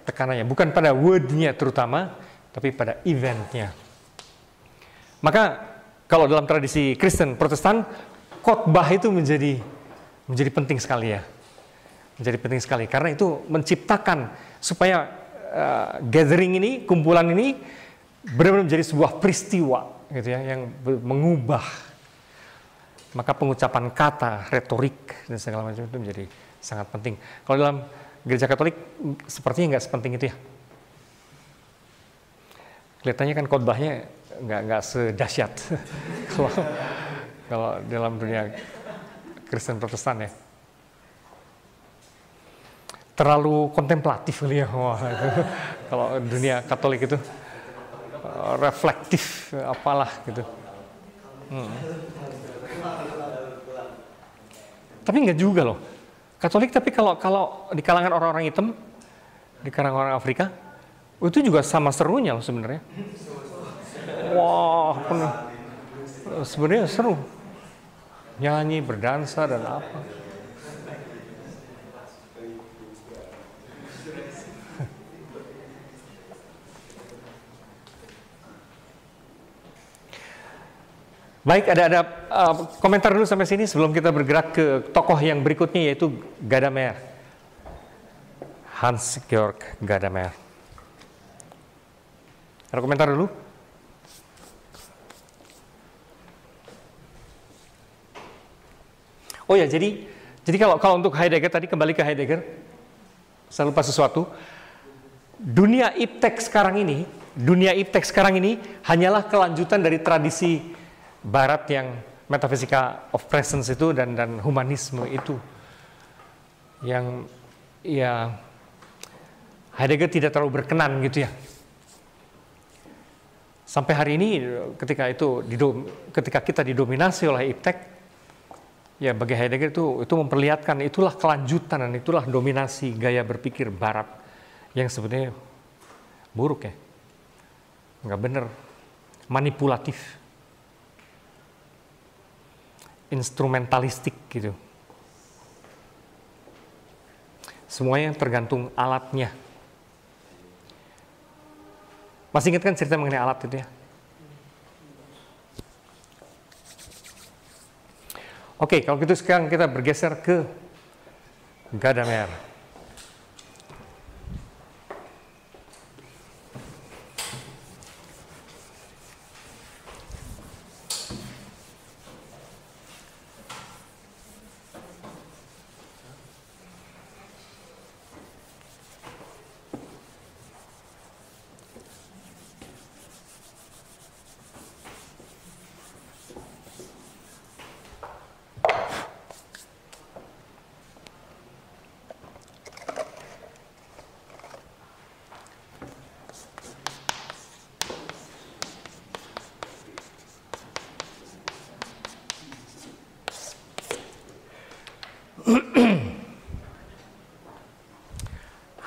Tekanannya bukan pada word-nya terutama, tapi pada eventnya. Maka kalau dalam tradisi Kristen Protestan, khotbah itu menjadi penting sekali ya. Menjadi penting sekali karena itu menciptakan supaya gathering ini, kumpulan ini benar-benar menjadi sebuah peristiwa gitu ya, yang mengubah. Maka pengucapan kata, retorik dan segala macam itu menjadi sangat penting. Kalau dalam gereja Katolik sepertinya nggak sepenting itu ya. Kelihatannya kan khotbahnya nggak sedahsyat kalau dalam dunia Kristen Protestan ya. Terlalu kontemplatif kali ya. Wah, itu. Kalau dunia Katolik itu reflektif apalah gitu. Tapi enggak juga loh. Katolik tapi kalau di kalangan orang-orang hitam, di kalangan orang Afrika, itu juga sama serunya loh sebenarnya. Wah, sebenarnya seru. Nyanyi, berdansa dan apa. Baik, ada komentar dulu sampai sini sebelum kita bergerak ke tokoh yang berikutnya yaitu Gadamer. Hans Georg Gadamer. Ada komentar dulu? Oh ya, jadi kalau untuk Heidegger tadi, kembali ke Heidegger, saya lupa sesuatu. Dunia iptek sekarang ini hanyalah kelanjutan dari tradisi Barat yang metafisika of presence itu dan humanisme itu yang ya Heidegger tidak terlalu berkenan gitu ya. Sampai hari ini ketika kita didominasi oleh iptek, ya bagi Heidegger itu memperlihatkan itulah kelanjutan dan itulah dominasi gaya berpikir Barat yang sebenarnya buruk ya, nggak benar, manipulatif, instrumentalistik gitu. Semuanya tergantung alatnya. Masih ingat kan cerita mengenai alat itu ya? Oke, kalau gitu sekarang kita bergeser ke Gadamer.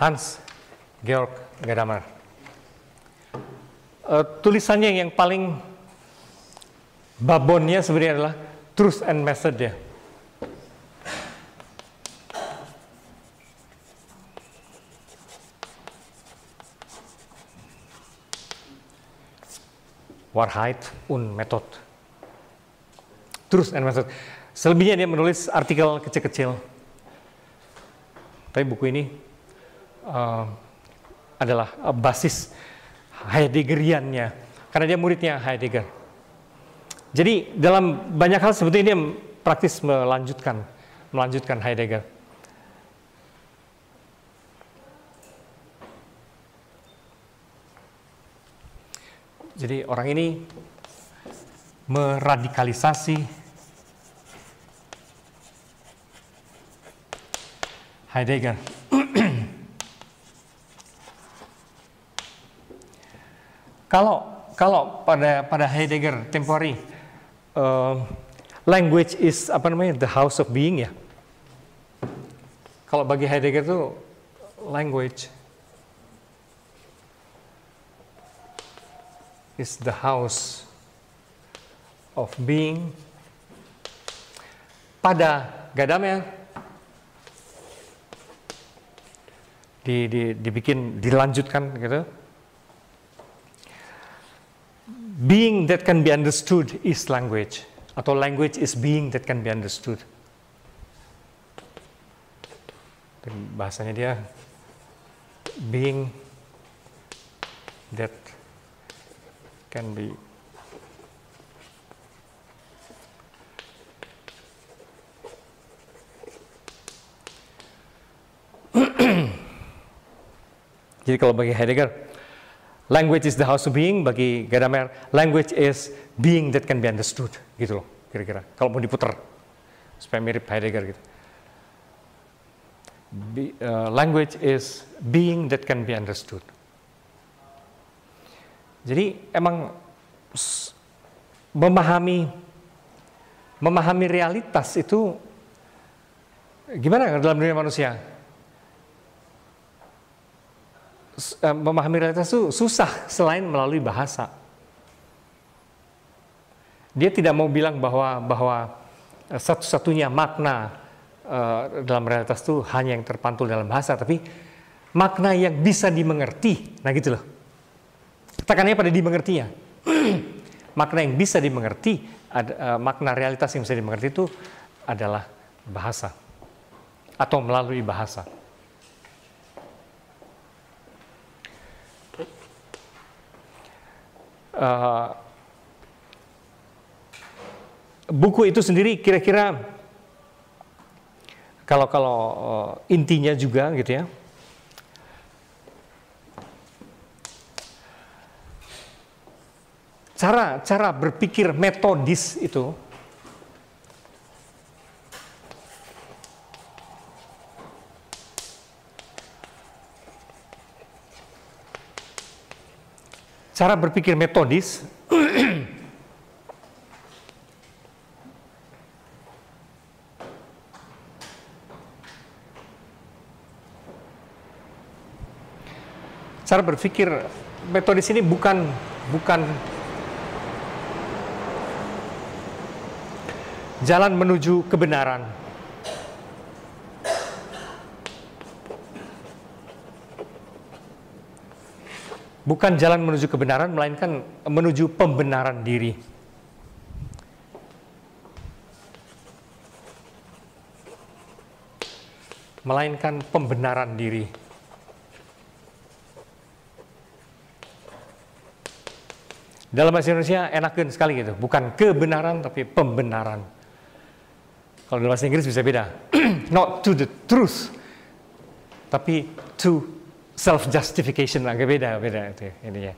Hans Georg Gadamer. Tulisannya yang paling babonnya sebenarnya adalah Truth and Method ya. Wahrheit und Method. Truth and Method. Selebihnya dia menulis artikel kecil-kecil. Tapi buku ini adalah basis Heideggeriannya, karena dia muridnya Heidegger. Jadi dalam banyak hal sebetulnya dia praktis melanjutkan Heidegger. Jadi orang ini meradikalisasi Heidegger. Kalau pada Heidegger temporary, language is the house of being ya. Kalau bagi Heidegger itu language is the house of being. Pada Gadamer dilanjutkan gitu. Being that can be understood is language, atau language is being that can be understood. Dan bahasanya dia being that can be Jadi kalau bagi Heidegger, language is the house of being. Bagi Gadamer, language is being that can be understood. Gitu loh, kira-kira. Kalau mau diputar, supaya mirip Heidegger gitu. Language is being that can be understood. Jadi emang memahami realitas itu gimana dalam dunia manusia? Memahami realitas itu susah selain melalui bahasa. Dia tidak mau bilang bahwa satu-satunya makna dalam realitas itu hanya yang terpantul dalam bahasa, tapi makna yang bisa dimengerti. Nah gitu loh. Tekanannya pada dimengertinya. Makna yang bisa dimengerti, makna realitas yang bisa dimengerti itu adalah bahasa atau melalui bahasa. Buku itu sendiri kira-kira kalau intinya juga gitu ya, cara berpikir metodis itu cara berpikir metodis ini bukan jalan menuju kebenaran. Bukan jalan menuju kebenaran, melainkan menuju pembenaran diri. Melainkan pembenaran diri. Dalam bahasa Indonesia enakan sekali gitu, bukan kebenaran tapi pembenaran. Kalau dalam bahasa Inggris bisa beda. Not to the truth, tapi to self-justification, agak beda itu ininya.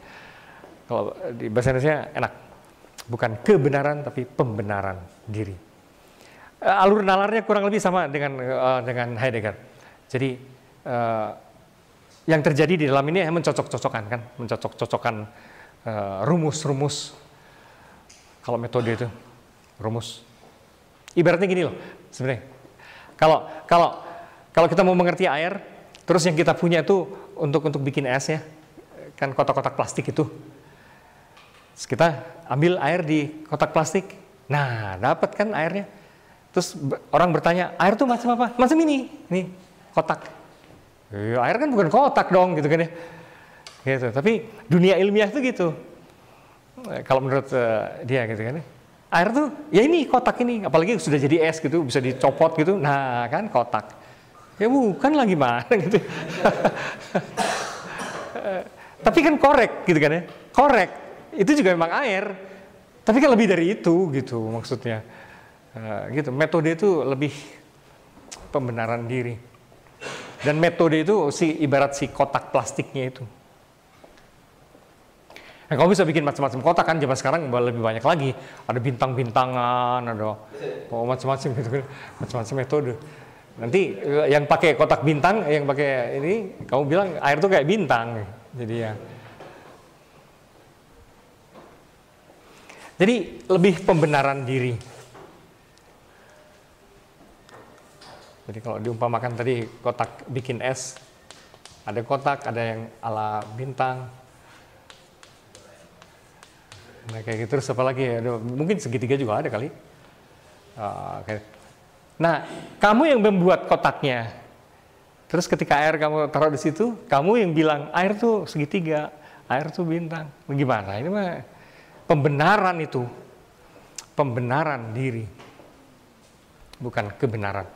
Kalau di bahasa Indonesia enak, bukan kebenaran tapi pembenaran diri. Alur nalarnya kurang lebih sama dengan Heidegger. Jadi yang terjadi di dalam ini mencocok-cocokkan rumus-rumus. Kalau metode itu rumus. Ibaratnya gini loh, sebenarnya. Kalau kita mau mengerti air, terus yang kita punya itu untuk bikin es ya, kan kotak-kotak plastik itu. Terus kita ambil air di kotak plastik, nah dapat kan airnya. Terus orang bertanya, air tuh macam apa? Macam ini kotak. Air kan bukan kotak dong, gitu kan ya. Gitu. Tapi dunia ilmiah itu gitu. Kalau menurut dia gitu kan ya. Air tuh ya ini kotak ini, apalagi sudah jadi es gitu, bisa dicopot gitu. Nah kan kotak. Ya bukan lah gimana gitu. Tapi kan korek gitu kan ya. Korek itu juga memang air. Tapi kan lebih dari itu gitu maksudnya. Gitu. Metode itu lebih pembenaran diri. Dan metode itu ibarat si kotak plastiknya itu. Nah, kamu bisa bikin macam-macam kotak kan, zaman sekarang lebih banyak lagi. Ada bintang-bintangan, ada macam-macam gitu kan. Macam-macam metode. Nanti yang pakai kotak bintang, yang pakai ini, kamu bilang air tuh kayak bintang. Jadi lebih pembenaran diri. Jadi kalau diumpamakan tadi kotak bikin es, ada kotak, ada yang ala bintang. Nah kayak gitu, terus apa lagi? Mungkin segitiga juga ada kali. Nah, kamu yang membuat kotaknya. Terus ketika air kamu taruh di situ, kamu yang bilang air tuh segitiga, air tuh bintang. Gimana? Ini mah pembenaran itu. Pembenaran diri. Bukan kebenaran.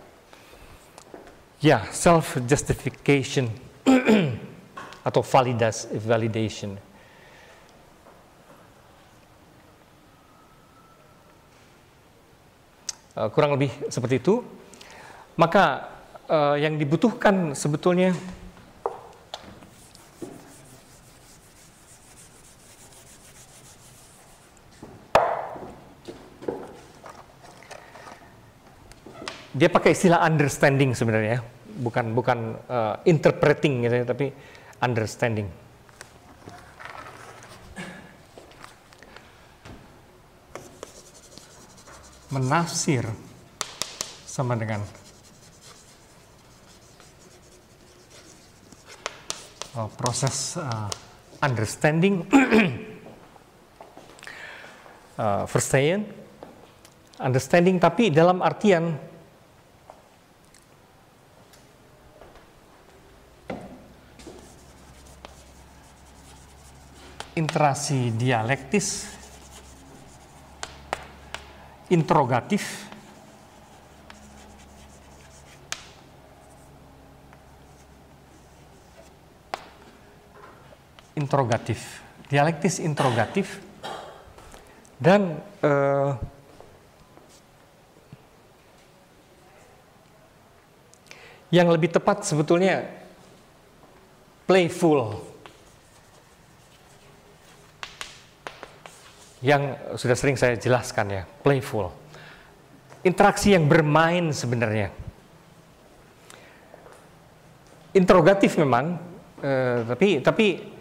Ya, self-justification atau validation. Kurang lebih seperti itu. Maka yang dibutuhkan sebetulnya dia pakai istilah understanding sebenarnya, bukan interpreting gitu, tapi understanding. Menafsir sama dengan proses understanding, verstehen, understanding, tapi dalam artian interaksi dialektis, interrogatif, dialektis interrogatif, dan yang lebih tepat sebetulnya playful, yang sudah sering saya jelaskan ya, playful, interaksi yang bermain sebenarnya. Interrogatif memang, tapi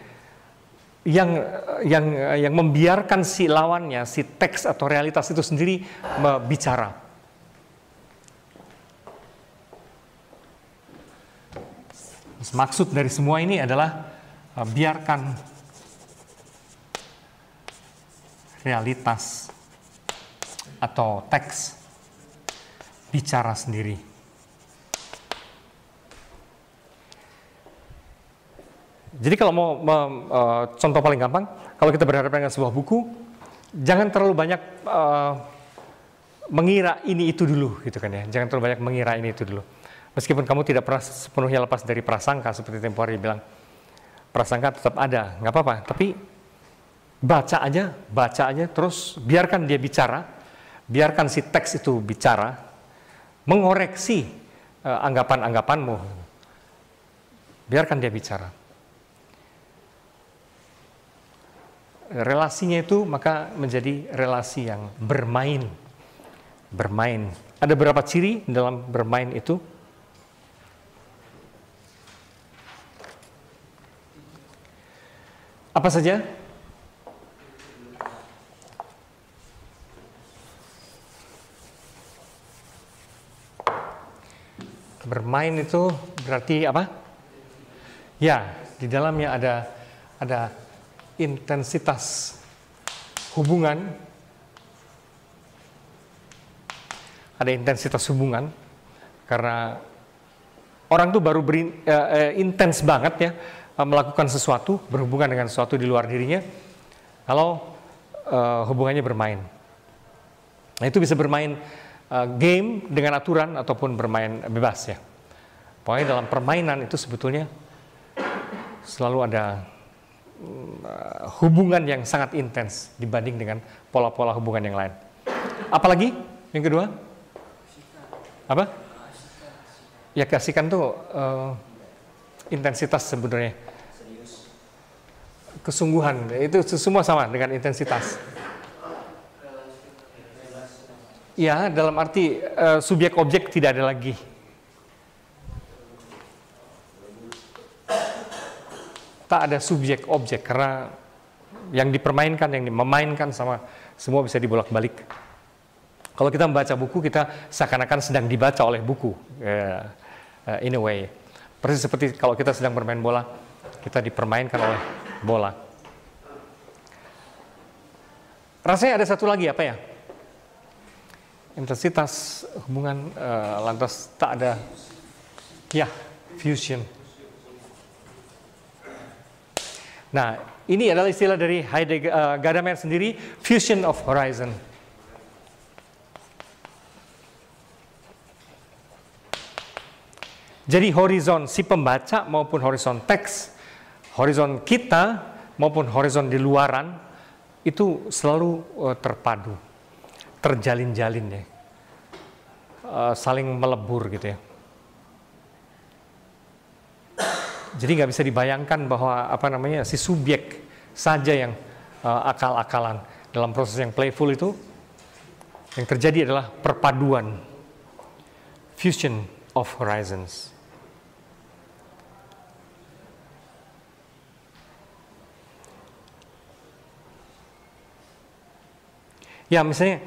yang membiarkan si lawannya, si teks atau realitas itu sendiri bicara. Maksud dari semua ini adalah biarkan realitas atau teks bicara sendiri. Jadi kalau mau contoh paling gampang, kalau kita berhadapan dengan sebuah buku, jangan terlalu banyak mengira ini itu dulu, gitu kan ya. Jangan terlalu banyak mengira ini itu dulu. Meskipun kamu tidak pernah sepenuhnya lepas dari prasangka, seperti tempo hari bilang, prasangka tetap ada, nggak apa-apa. Tapi baca aja, terus biarkan dia bicara, biarkan si teks itu bicara, mengoreksi anggapan-anggapanmu, biarkan dia bicara. Relasinya itu maka menjadi relasi yang bermain. Ada beberapa ciri dalam bermain itu. Apa saja? Bermain itu berarti apa? Ya, di dalamnya ada intensitas hubungan, karena orang tuh baru intens banget ya melakukan sesuatu, berhubungan dengan sesuatu di luar dirinya kalau hubungannya bermain. Nah, itu bisa bermain game dengan aturan ataupun bermain bebas ya. Pokoknya dalam permainan itu sebetulnya selalu ada hubungan yang sangat intens dibanding dengan pola-pola hubungan yang lain. Apalagi yang kedua? Apa? Ya, keasikan tuh intensitas sebenarnya. Kesungguhan, itu semua sama dengan intensitas. Ya, dalam arti subjek objek tidak ada lagi. Tak ada subjek objek karena yang dipermainkan, yang memainkan sama semua bisa dibolak-balik. Kalau kita membaca buku, kita seakan-akan sedang dibaca oleh buku, in a way. Persis seperti kalau kita sedang bermain bola, kita dipermainkan oleh bola. Rasanya ada satu lagi, apa ya? Intensitas hubungan, lantas tak ada, ya, fusion. Nah, ini adalah istilah dari Heidegger, Gadamer sendiri, fusion of horizon. Jadi horizon si pembaca maupun horizon teks, horizon kita maupun horizon di luaran itu selalu terpadu, terjalin-jalin ya, saling melebur gitu ya. Jadi nggak bisa dibayangkan bahwa si subjek saja yang akal-akalan. Dalam proses yang playful itu, yang terjadi adalah perpaduan, fusion of horizons. Ya, misalnya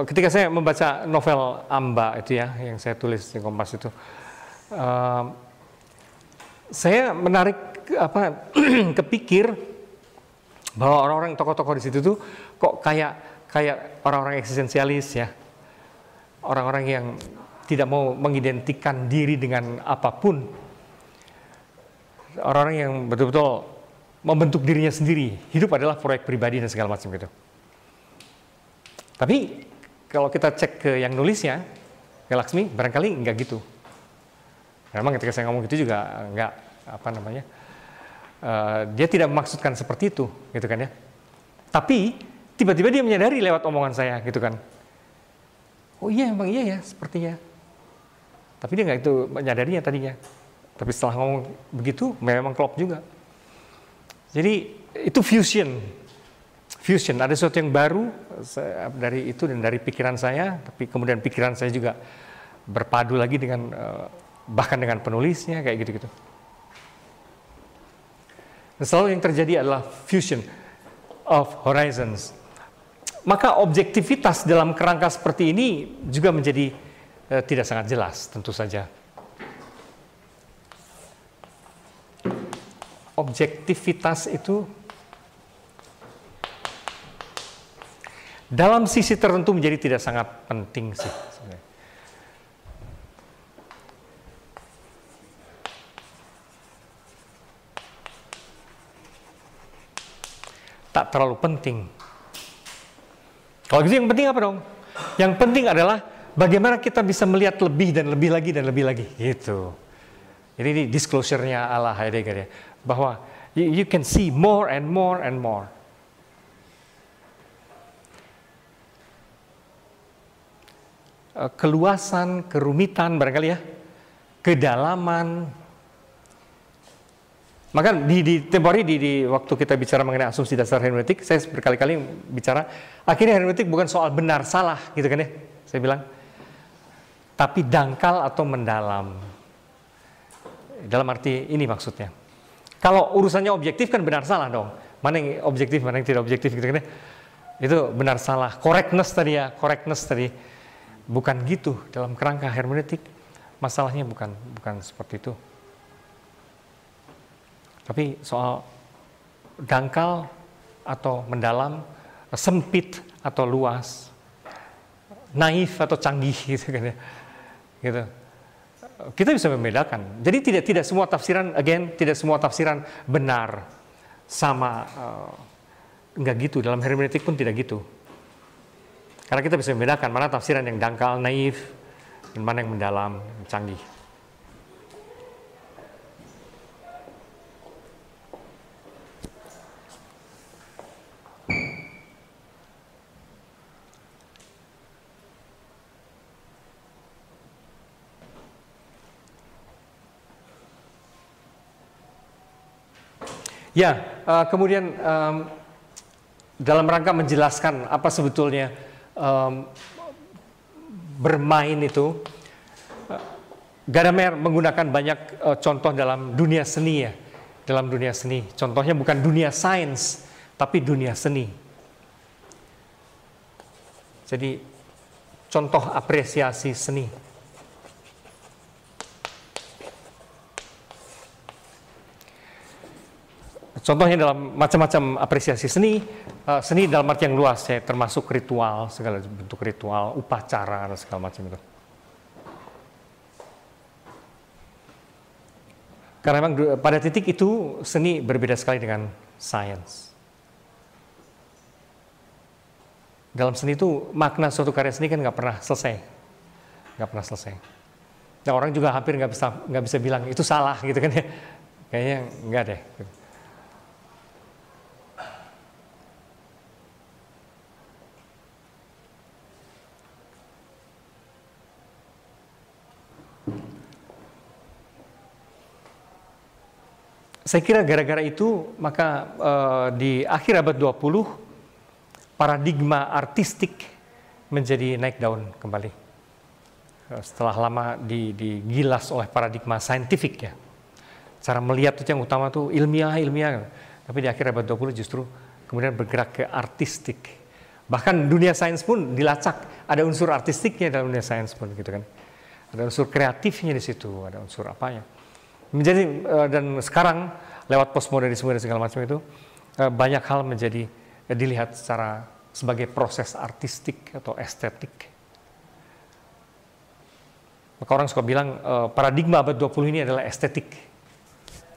ketika saya membaca novel Amba itu ya, yang saya tulis di Kompas itu, saya kepikir bahwa orang-orang tokoh-tokoh di situ tuh kok kayak orang-orang eksistensialis ya, orang-orang yang tidak mau mengidentikan diri dengan apapun, orang-orang yang betul-betul membentuk dirinya sendiri, hidup adalah proyek pribadi dan segala macam gitu. Tapi kalau kita cek ke yang nulisnya, ke Laksmi, barangkali enggak gitu. Memang ketika saya ngomong gitu juga enggak, dia tidak memaksudkan seperti itu, gitu kan ya. Tapi tiba-tiba dia menyadari lewat omongan saya, gitu kan. Oh iya, emang iya ya, sepertinya. Tapi dia nggak itu menyadarinya tadinya. Tapi setelah ngomong begitu, memang klop juga. Jadi itu fusion, ada sesuatu yang baru dari itu dan dari pikiran saya, tapi kemudian pikiran saya juga berpadu lagi dengan bahkan dengan penulisnya, kayak gitu-gitu. Dan selalu yang terjadi adalah fusion of horizons. Maka objektivitas dalam kerangka seperti ini juga menjadi tidak sangat jelas, tentu saja. Objektivitas itu dalam sisi tertentu menjadi tidak sangat penting sih sebenarnya. tak terlalu penting. Kalau gitu yang penting apa dong? Yang penting adalah bagaimana kita bisa melihat lebih dan lebih lagi dan lebih lagi. Gitu. Jadi ini disclosure-nya ala Heidegger ya. Bahwa you can see more and more and more. Keluasan, kerumitan barangkali ya. Kedalaman. Maka di tempo hari di waktu kita bicara mengenai asumsi dasar hermeneutik, saya berkali-kali bicara, akhirnya hermeneutik bukan soal benar salah gitu kan ya, saya bilang, tapi dangkal atau mendalam. Dalam arti ini maksudnya. Kalau urusannya objektif kan benar salah dong, mana yang objektif, mana yang tidak objektif gitu kan ya. Itu benar salah, correctness tadi, bukan gitu dalam kerangka hermeneutik. Masalahnya bukan seperti itu. Tapi soal dangkal atau mendalam, sempit atau luas, naif atau canggih gitu kan ya. Gitu. Kita bisa membedakan. Jadi tidak semua tafsiran, tidak semua tafsiran benar sama, enggak gitu. Dalam hermeneutik pun tidak gitu. Karena kita bisa membedakan mana tafsiran yang dangkal, naif, dan mana yang mendalam, canggih. Ya, kemudian dalam rangka menjelaskan apa sebetulnya bermain itu, Gadamer menggunakan banyak contoh dalam dunia seni ya, dalam dunia seni. Contohnya bukan dunia sains, tapi dunia seni. Jadi contoh apresiasi seni. Contohnya dalam macam-macam apresiasi seni, seni dalam arti yang luas ya, termasuk ritual, segala bentuk ritual, upacara dan segala macam itu. Karena memang pada titik itu seni berbeda sekali dengan sains. Dalam seni itu makna suatu karya seni kan nggak pernah selesai. Nah, orang juga hampir nggak bisa bilang itu salah gitu kan ya. Kayaknya nggak deh. Saya kira gara-gara itu maka di akhir abad 20 paradigma artistik menjadi naik daun kembali. Setelah lama digilas oleh paradigma saintifik ya. Cara melihat itu yang utama tuh ilmiah. Tapi di akhir abad 20 justru kemudian bergerak ke artistik. Bahkan dunia sains pun dilacak, ada unsur artistiknya dalam dunia sains pun gitu kan. Ada unsur kreatifnya di situ, ada unsur apanya. Menjadi dan sekarang lewat postmodernisme dan segala macam itu banyak hal menjadi dilihat sebagai proses artistik atau estetik. Maka orang suka bilang paradigma abad 20 ini adalah estetik.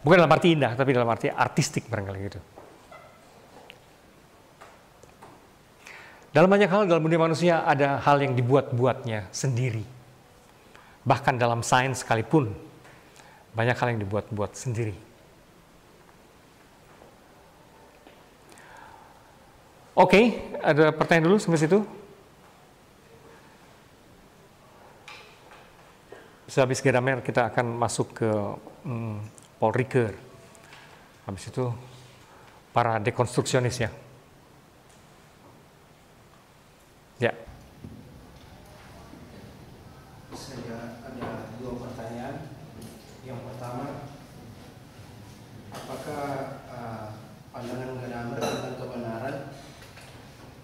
Bukan dalam arti indah, tapi dalam arti artistik barangkali gitu. Dalam banyak hal dalam dunia manusia ada hal yang dibuat-buatnya sendiri. Bahkan dalam sains sekalipun banyak hal yang dibuat-buat sendiri. Oke, ada pertanyaan dulu sampai situ? Sehabis Gadamer kita akan masuk ke Paul Ricoeur. Habis itu para dekonstruksionis ya. Ya. Saya ada dua pertanyaan. Yang pertama, apakah pandangan Gadamer tentang kebenaran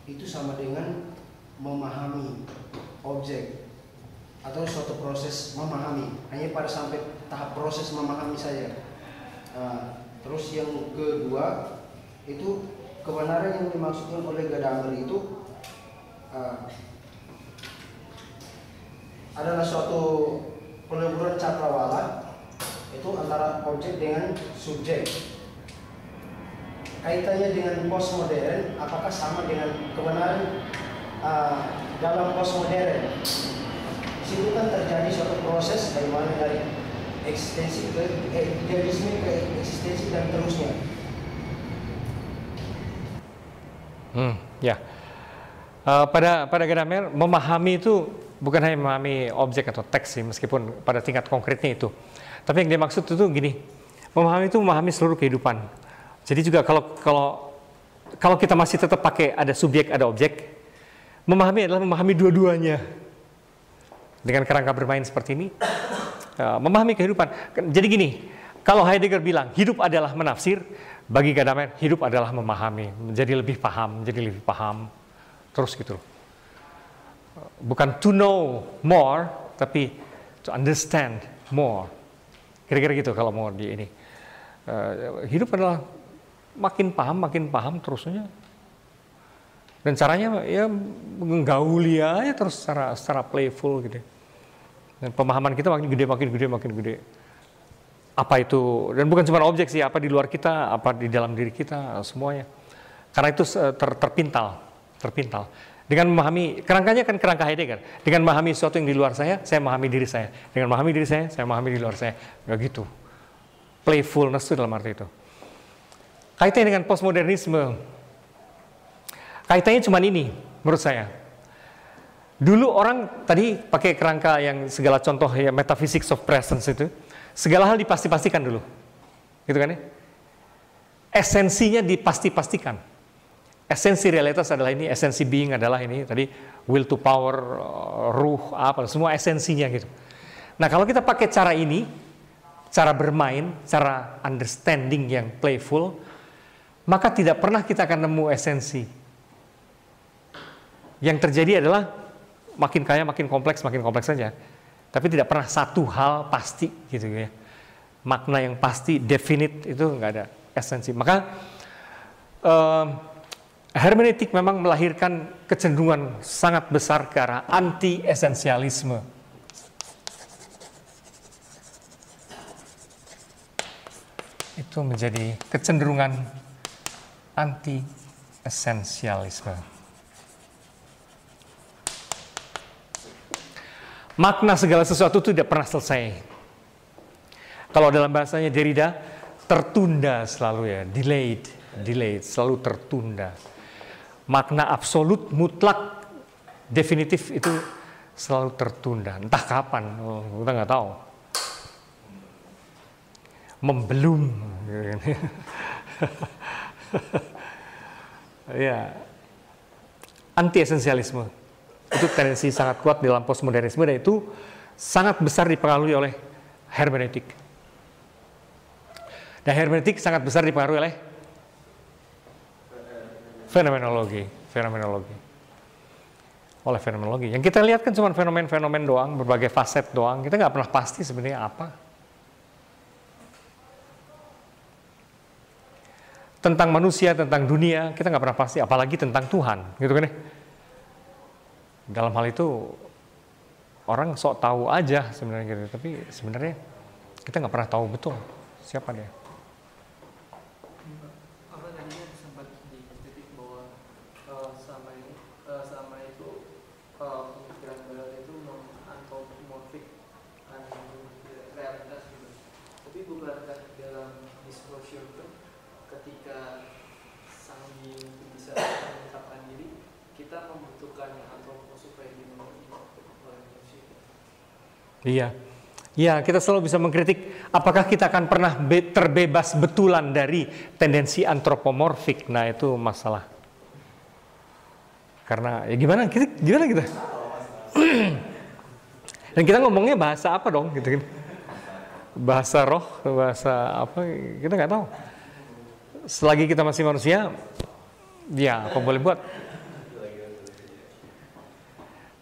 itu sama dengan memahami objek atau suatu proses memahami, hanya pada sampai tahap proses memahami saja. Terus yang kedua, itu kebenaran yang dimaksudkan oleh Gadamer itu adalah suatu peleburan cakrawala itu antara objek dengan subjek. kaitannya dengan postmodern, apakah sama dengan kebenaran dalam postmodern? Di situ kan terjadi suatu proses dari mana dari eksistensi ke idealisme ke eksistensi dan terusnya. Ya. Pada Gadamer, memahami itu bukan hanya memahami objek atau teks sih, meskipun pada tingkat konkretnya itu. Tapi yang dia maksud itu gini, memahami itu memahami seluruh kehidupan. Jadi juga kalau kita masih tetap pakai ada subjek, ada objek, memahami adalah memahami dua-duanya. Dengan kerangka bermain seperti ini, memahami kehidupan. Jadi gini, kalau Heidegger bilang hidup adalah menafsir, bagi Gadamer hidup adalah memahami, menjadi lebih paham, terus gitu. Bukan to know more, tapi to understand more. Kira-kira gitu kalau mau di ini. Hidup adalah makin paham terusnya. Dan caranya ya menggauli aja terus secara playful gitu. Dan pemahaman kita makin gede. Apa itu, dan bukan cuma objek sih, apa di luar kita, apa di dalam diri kita, semuanya. Karena itu terpintal. Dengan memahami, kerangkanya kan kerangka Heidegger. Dengan memahami sesuatu yang di luar saya memahami diri saya. Dengan memahami diri saya memahami di luar saya. Nggak gitu. Playfulness itu dalam arti itu. Kaitannya dengan postmodernisme, kaitannya cuma ini, menurut saya. Dulu orang tadi pakai kerangka yang segala contoh ya metaphysics of presence itu, segala hal dipasti-pastikan dulu, gitu kan ya? Esensinya dipasti-pastikan. Esensi realitas adalah ini, esensi being adalah ini, tadi will to power, ruh, apa, semua esensinya gitu. Nah kalau kita pakai cara ini, cara bermain, cara understanding yang playful, maka tidak pernah kita akan nemu esensi. Yang terjadi adalah makin kaya, makin kompleks saja. Tapi tidak pernah satu hal pasti gitu ya. Makna yang pasti, definite itu nggak ada esensi. Maka hermeneutik memang melahirkan kecenderungan sangat besar ke arah anti-esensialisme. Itu menjadi kecenderungan anti-esensialisme. Makna segala sesuatu itu tidak pernah selesai. Kalau dalam bahasanya Derrida, tertunda selalu ya, delayed, selalu tertunda. Makna absolut, mutlak, definitif itu selalu tertunda. Entah kapan, kita nggak tahu. Membelum. Ya, anti-esensialisme. Itu tendensi sangat kuat dalam postmodernisme dan itu sangat besar dipengaruhi oleh hermeneutik. Dan hermeneutik sangat besar dipengaruhi oleh fenomenologi. Oleh fenomenologi. Yang kita lihat kan cuma fenomen-fenomen doang, berbagai faset doang. Kita nggak pernah pasti sebenarnya apa. Tentang manusia, tentang dunia, kita nggak pernah pasti. Apalagi tentang Tuhan, gitu kan ya. Dalam hal itu orang sok tahu aja sebenarnya gitu, tapi sebenarnya kita nggak pernah tahu betul siapa dia. Apa tadinya sempat dikritik bahwa selama itu pemikiran barat itu antropomorfik realitas gitu. Tapi bukankah dalam disclosure itu ketika sang being itu bisa menetapkan diri, kita membutuhkan antropo supaya dimengerti oleh manusia. Iya, kita selalu bisa mengkritik apakah kita akan pernah terbebas betulan dari tendensi antropomorfik. Nah, itu masalah. Karena ya gimana kita? Dan kita ngomongnya bahasa apa dong gitu kan? Bahasa roh, bahasa apa? Kita nggak tahu. Selagi kita masih manusia, ya apa boleh buat.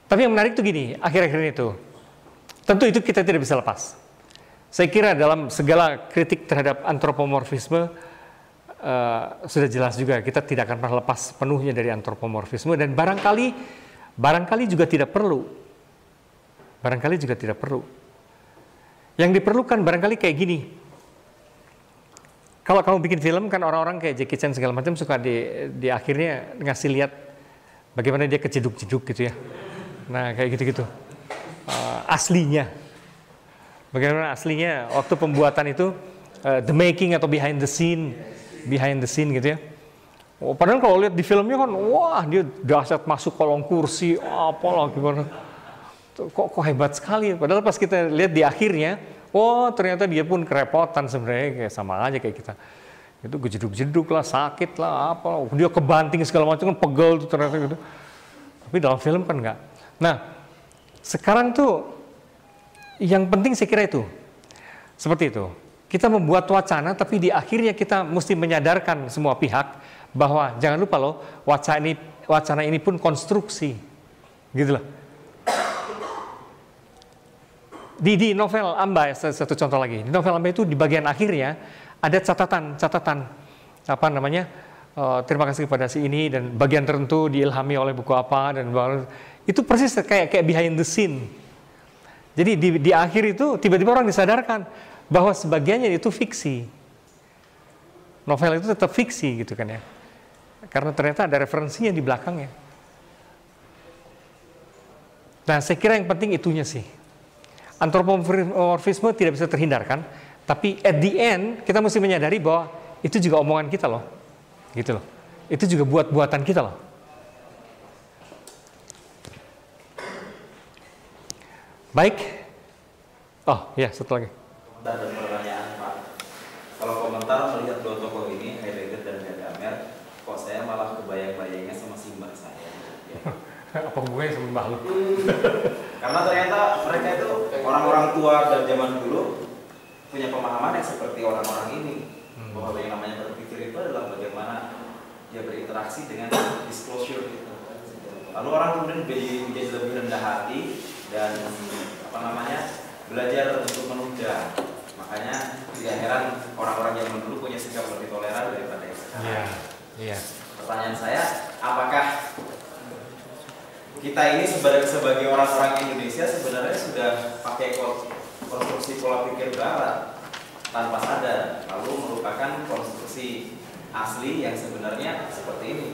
Tapi yang menarik tuh gini, akhir-akhir ini tuh, tentu itu kita tidak bisa lepas. Saya kira dalam segala kritik terhadap antropomorfisme, sudah jelas juga kita tidak akan pernah lepas penuhnya dari antropomorfisme dan barangkali juga tidak perlu. Yang diperlukan barangkali kayak gini. kalau kamu bikin film kan orang-orang kayak Jackie Chan segala macam suka di akhirnya ngasih lihat bagaimana dia kejeduk-jeduk gitu ya. Nah kayak gitu-gitu. Aslinya, bagaimana aslinya waktu pembuatan itu, the making atau behind the scene gitu ya. Oh, padahal kalau lihat di filmnya kan, wah dia dahsyat masuk kolong kursi, apalah gimana. Kok hebat sekali. Padahal pas kita lihat di akhirnya, oh ternyata dia pun kerepotan sebenarnya, kayak sama aja kayak kita. Itu kejeduk-jeduk lah, sakit lah, apa. Dia kebanting segala macam, kan pegel tuh ternyata gitu. Tapi dalam film kan enggak. Nah, sekarang tuh yang penting saya kira itu. Seperti itu. Kita membuat wacana tapi di akhirnya kita mesti menyadarkan semua pihak bahwa jangan lupa loh, wacana ini pun konstruksi. Gitu loh. Di novel Amba, satu contoh lagi. Di novel Amba itu di bagian akhirnya ada catatan apa namanya? Terima kasih kepada si ini dan bagian tertentu diilhami oleh buku apa dan itu persis kayak behind the scene. Jadi di akhir itu tiba-tiba orang disadarkan bahwa sebagiannya itu fiksi. Novel itu tetap fiksi gitu kan ya. Karena ternyata ada referensinya di belakangnya. Nah, saya kira yang penting itunya sih. Antropomorfisme tidak bisa terhindarkan, tapi at the end kita mesti menyadari bahwa itu juga omongan kita loh. Gitu loh. Itu juga buatan kita loh. Baik. Oh, ya, satu lagi. Komentar dan pertanyaan, Pak. Kalau komentar melihat dua tokoh ini, Heidegger dan Gadamer, kok saya malah kebayang-bayangnya sama simbah saya. Ya. Apa hubungannya sama mbah lu? Karena ternyata mereka itu orang-orang tua dari zaman dulu punya pemahaman yang seperti orang-orang ini. Bahwa yang namanya berpikir itu adalah bagaimana dia berinteraksi dengan disclosure itu. Lalu orang kemudian menjadi lebih rendah hati dan belajar untuk menunda. Makanya tidak heran orang-orang yang dulu punya sikap lebih toleran daripada yang sekarang. Iya. Pertanyaan saya, apakah kita ini sebagai orang-orang Indonesia sebenarnya sudah pakai konstruksi pola pikir Barat tanpa sadar, lalu merupakan konstruksi asli yang sebenarnya seperti ini.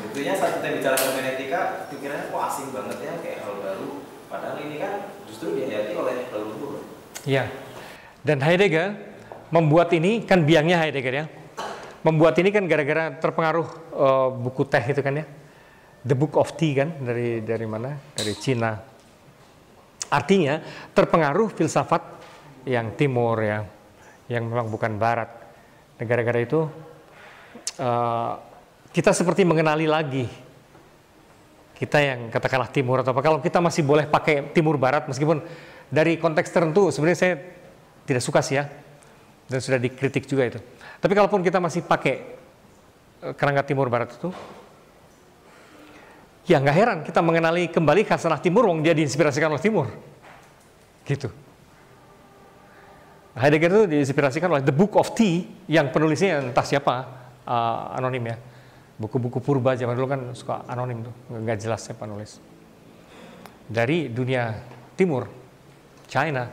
Buktinya saat kita bicara hermeneutika, pikirannya kok asing banget ya, kayak hal baru. Padahal ini kan justru dihayati oleh leluhur. Iya. Dan Heidegger membuat ini kan biangnya Heidegger ya. Membuat ini kan gara-gara terpengaruh buku teh itu kan ya. The Book of Tea kan dari mana? Dari Cina. Artinya terpengaruh filsafat yang timur ya, yang memang bukan barat. Gara-gara itu kita seperti mengenali lagi kita yang katakanlah timur atau apa. Kalau kita masih boleh pakai timur barat meskipun dari konteks tertentu sebenarnya saya tidak suka sih ya, dan sudah dikritik juga itu. Tapi kalaupun kita masih pakai kerangka timur barat itu, ya nggak heran kita mengenali kembali khasanah timur, wong dia diinspirasikan oleh timur, gitu. Heidegger itu diinspirasikan oleh The Book of Tea yang penulisnya entah siapa, anonim ya. Buku-buku purba zaman dulu kan suka anonim tuh, nggak jelas siapa nulis. Dari dunia timur, China,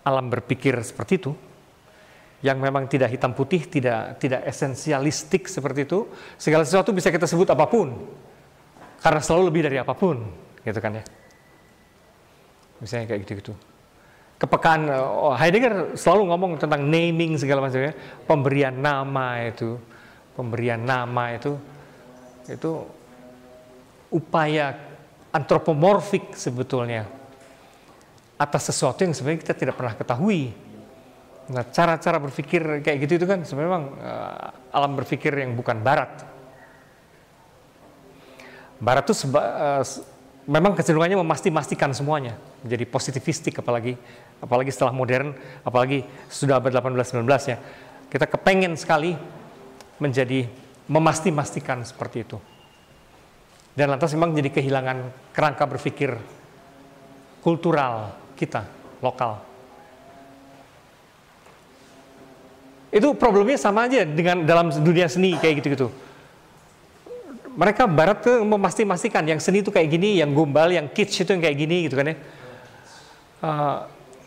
alam berpikir seperti itu, yang memang tidak hitam putih, tidak esensialistik seperti itu. Segala sesuatu bisa kita sebut apapun, karena selalu lebih dari apapun, gitu kan ya. Misalnya kayak gitu-gitu. Kepekaan, Heidegger selalu ngomong tentang naming segala macamnya, pemberian nama itu upaya antropomorfik sebetulnya atas sesuatu yang sebenarnya kita tidak pernah ketahui. Nah, cara-cara berpikir kayak gitu itu kan sebenarnya memang alam berpikir yang bukan barat. Barat itu memang kecenderungannya memastikan semuanya, menjadi positivistik apalagi setelah modern, apalagi sudah abad 18-19 ya. Kita kepengen sekali menjadi memastikan seperti itu. Dan lantas memang jadi kehilangan kerangka berpikir kultural kita, lokal. Itu problemnya sama aja dengan dalam dunia seni kayak gitu-gitu. Mereka barat tuh memastikan yang seni itu kayak gini, yang gombal, yang kitsch itu yang kayak gini gitu kan ya.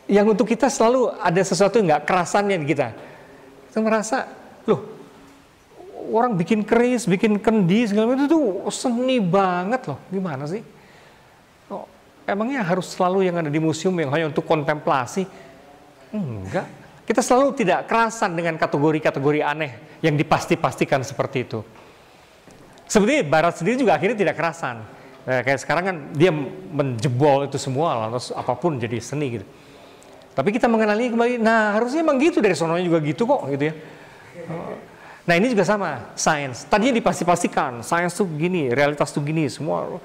yang untuk kita selalu ada sesuatu yang nggak kerasannya di kita. Kita merasa, loh, orang bikin keris, bikin kendi, segala macam itu tuh seni banget loh. Gimana sih? Oh, emangnya harus selalu yang ada di museum yang hanya untuk kontemplasi? Enggak. Kita selalu tidak kerasan dengan kategori-kategori aneh yang dipasti-pastikan seperti itu. Sebenarnya Barat sendiri juga akhirnya tidak kerasan. Kayak sekarang kan dia menjebol itu semua, terus apapun jadi seni gitu. Tapi kita mengenali kembali, nah harusnya emang gitu, dari sononya juga gitu kok gitu ya. Nah ini juga sama, sains. Tadinya dipasti-pastikan, sains tuh gini, realitas tuh gini, semua.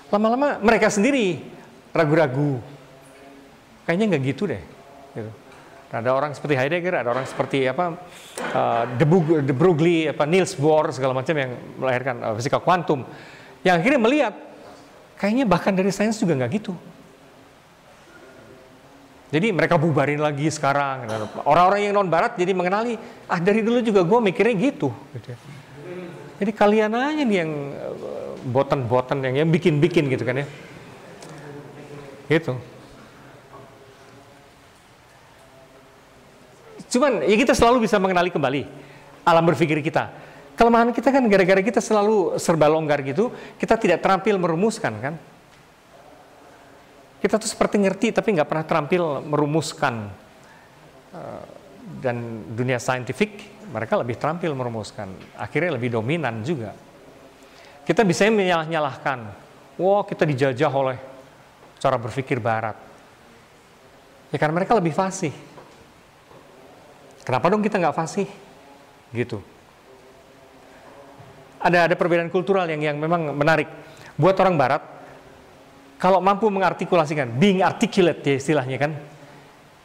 Lama-lama mereka sendiri ragu-ragu. Kayaknya nggak gitu deh. Gitu. Ada orang seperti Heidegger, ada orang seperti De Broglie, Niels Bohr segala macam yang melahirkan fisika kuantum, yang akhirnya melihat kayaknya bahkan dari sains juga nggak gitu. Jadi mereka bubarin lagi sekarang. Orang-orang yang non-Barat jadi mengenali, dari dulu juga gue mikirnya gitu. Jadi kalian aja nih yang boten-boten, yang bikin-bikin gitu kan ya. Gitu. Cuman ya kita selalu bisa mengenali kembali alam berpikir kita. Kelemahan kita kan gara-gara kita selalu serba longgar gitu, kita tidak terampil merumuskan kan. Kita tuh seperti ngerti tapi nggak pernah terampil merumuskan. Dan dunia saintifik mereka lebih terampil merumuskan. Akhirnya lebih dominan juga. Kita bisa menyalah-nyalahkan. Wah, kita dijajah oleh cara berpikir Barat. Ya karena mereka lebih fasih. Kenapa dong kita nggak fasih? Gitu. Ada perbedaan kultural yang memang menarik. Buat orang Barat, kalau mampu mengartikulasikan, being articulate ya istilahnya kan,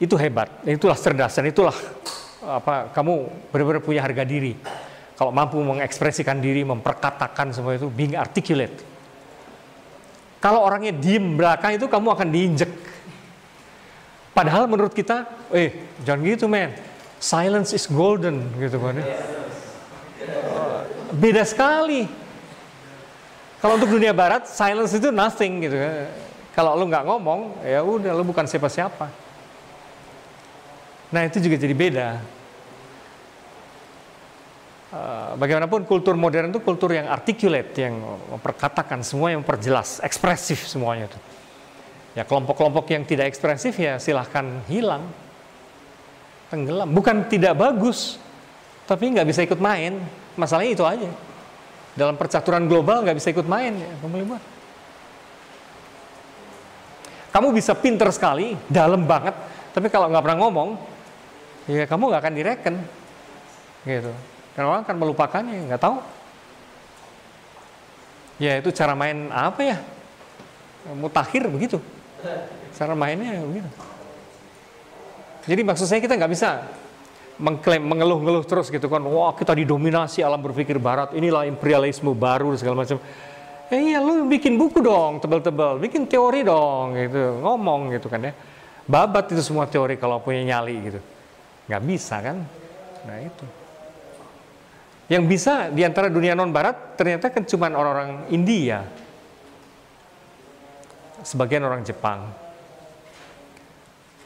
itu hebat, itulah cerdas, dan itulah kamu benar-benar punya harga diri. Kalau mampu mengekspresikan diri, memperkatakan semua itu, being articulate. Kalau orangnya diem belakang itu kamu akan diinjek. Padahal menurut kita, jangan gitu men, silence is golden gitu kan. Beda sekali. Kalau untuk dunia Barat, silence itu nothing gitu. Kalau lu nggak ngomong, ya udah lu bukan siapa-siapa. Nah itu juga jadi beda. Bagaimanapun kultur modern itu kultur yang articulate, yang memperkatakan semua, yang memperjelas, ekspresif semuanya itu. Ya kelompok-kelompok yang tidak ekspresif ya silahkan hilang, tenggelam. Bukan tidak bagus, tapi nggak bisa ikut main. Masalahnya itu aja. Dalam percaturan global nggak bisa ikut main, ya, kamu boleh buat. Kamu bisa pinter sekali, dalam banget, tapi kalau nggak pernah ngomong, ya kamu nggak akan direken, gitu. Karena orang akan melupakannya, nggak tahu. Ya itu cara main apa ya? Mutakhir begitu. Cara mainnya begitu. Jadi maksud saya kita nggak bisa mengklaim, mengeluh-ngeluh terus gitu kan, wah kita didominasi alam berpikir Barat, inilah imperialisme baru segala macam. Iya lu bikin buku dong tebal-tebal, bikin teori dong gitu, ngomong gitu kan ya. Babat itu semua teori kalau punya nyali gitu, nggak bisa kan. Nah itu yang bisa diantara dunia non Barat ternyata kan cuma orang-orang India, sebagian orang Jepang.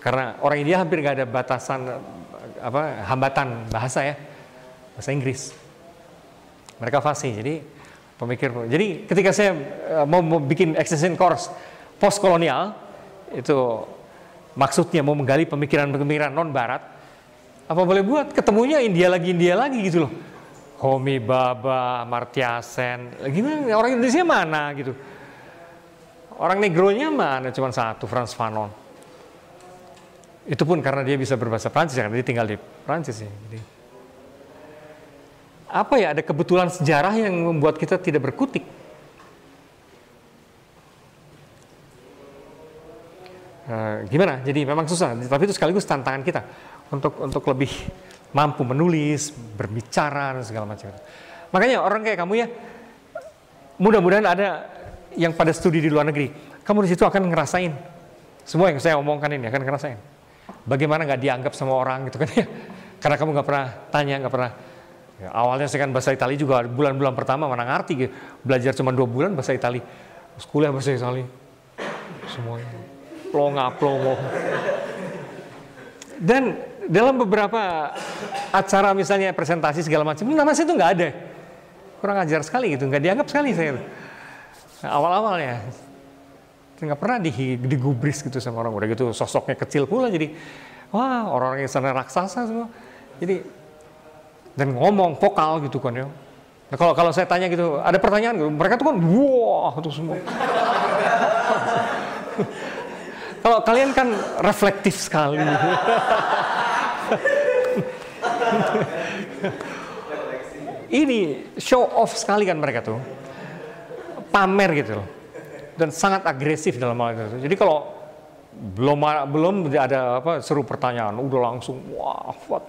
Karena orang India hampir nggak ada batasan hambatan bahasa ya, bahasa Inggris. Mereka fasih, jadi pemikir. Jadi ketika saya mau bikin extension course post kolonial, itu maksudnya mau menggali pemikiran-pemikiran non Barat, apa boleh buat ketemunya India lagi gitu loh. Homi Bhabha, Amartya Sen, gimana orang Indonesia mana gitu? Orang negronya mana? Cuma satu, Frantz Fanon. Itu pun karena dia bisa berbahasa Prancis, karena dia tinggal di Prancis ya. Jadi, apa ya, ada kebetulan sejarah yang membuat kita tidak berkutik. Gimana? Jadi memang susah, tapi itu sekaligus tantangan kita untuk lebih mampu menulis, berbicara dan segala macam. Makanya orang kayak kamu ya, mudah-mudahan ada yang pada studi di luar negeri, kamu di situ akan ngerasain semua yang saya omongkan ini, akan ngerasain bagaimana nggak dianggap sama orang gitu kan ya, karena kamu nggak pernah tanya, nggak pernah. Ya, awalnya saya kan bahasa Italia juga bulan-bulan pertama mana ngerti gitu, belajar cuma 2 bulan bahasa Italia, terus kuliah bahasa Italia, semuanya plonga-plongo. Dan dalam beberapa acara misalnya presentasi segala macam, nama saya itu nggak ada. Kurang ajar sekali gitu, nggak dianggap sekali saya. Nah, awal-awalnya nggak pernah digubris gitu sama orang, udah gitu sosoknya kecil pula, jadi wah orang-orang yang sana raksasa semua. Jadi dan ngomong vokal gitu kan ya. Nah, kalau saya tanya gitu, ada pertanyaan gitu, mereka tuh kan wah itu semua. Kalau kalian kan reflektif sekali. Ini show off sekali kan mereka tuh, pamer gitu loh, dan sangat agresif dalam hal itu. Jadi kalau belum ada seru pertanyaan, udah langsung wah what.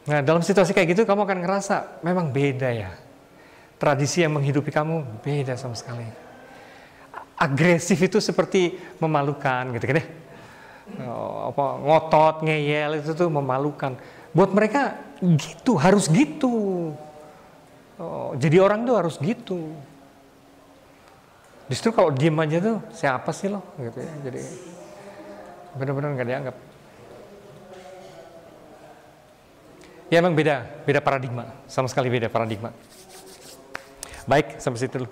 Nah dalam situasi kayak gitu kamu akan ngerasa memang beda ya, tradisi yang menghidupi kamu beda sama sekali. Agresif itu seperti memalukan gitu kan ya, ngotot, ngeyel itu tuh memalukan. Buat mereka gitu, harus gitu. Jadi orang tuh harus gitu. Justru kalau diem aja tuh, siapa sih lo? Gitu ya. Jadi benar-benar nggak dianggap. Ya emang beda paradigma, sama sekali beda paradigma. Baik, sampai situ dulu.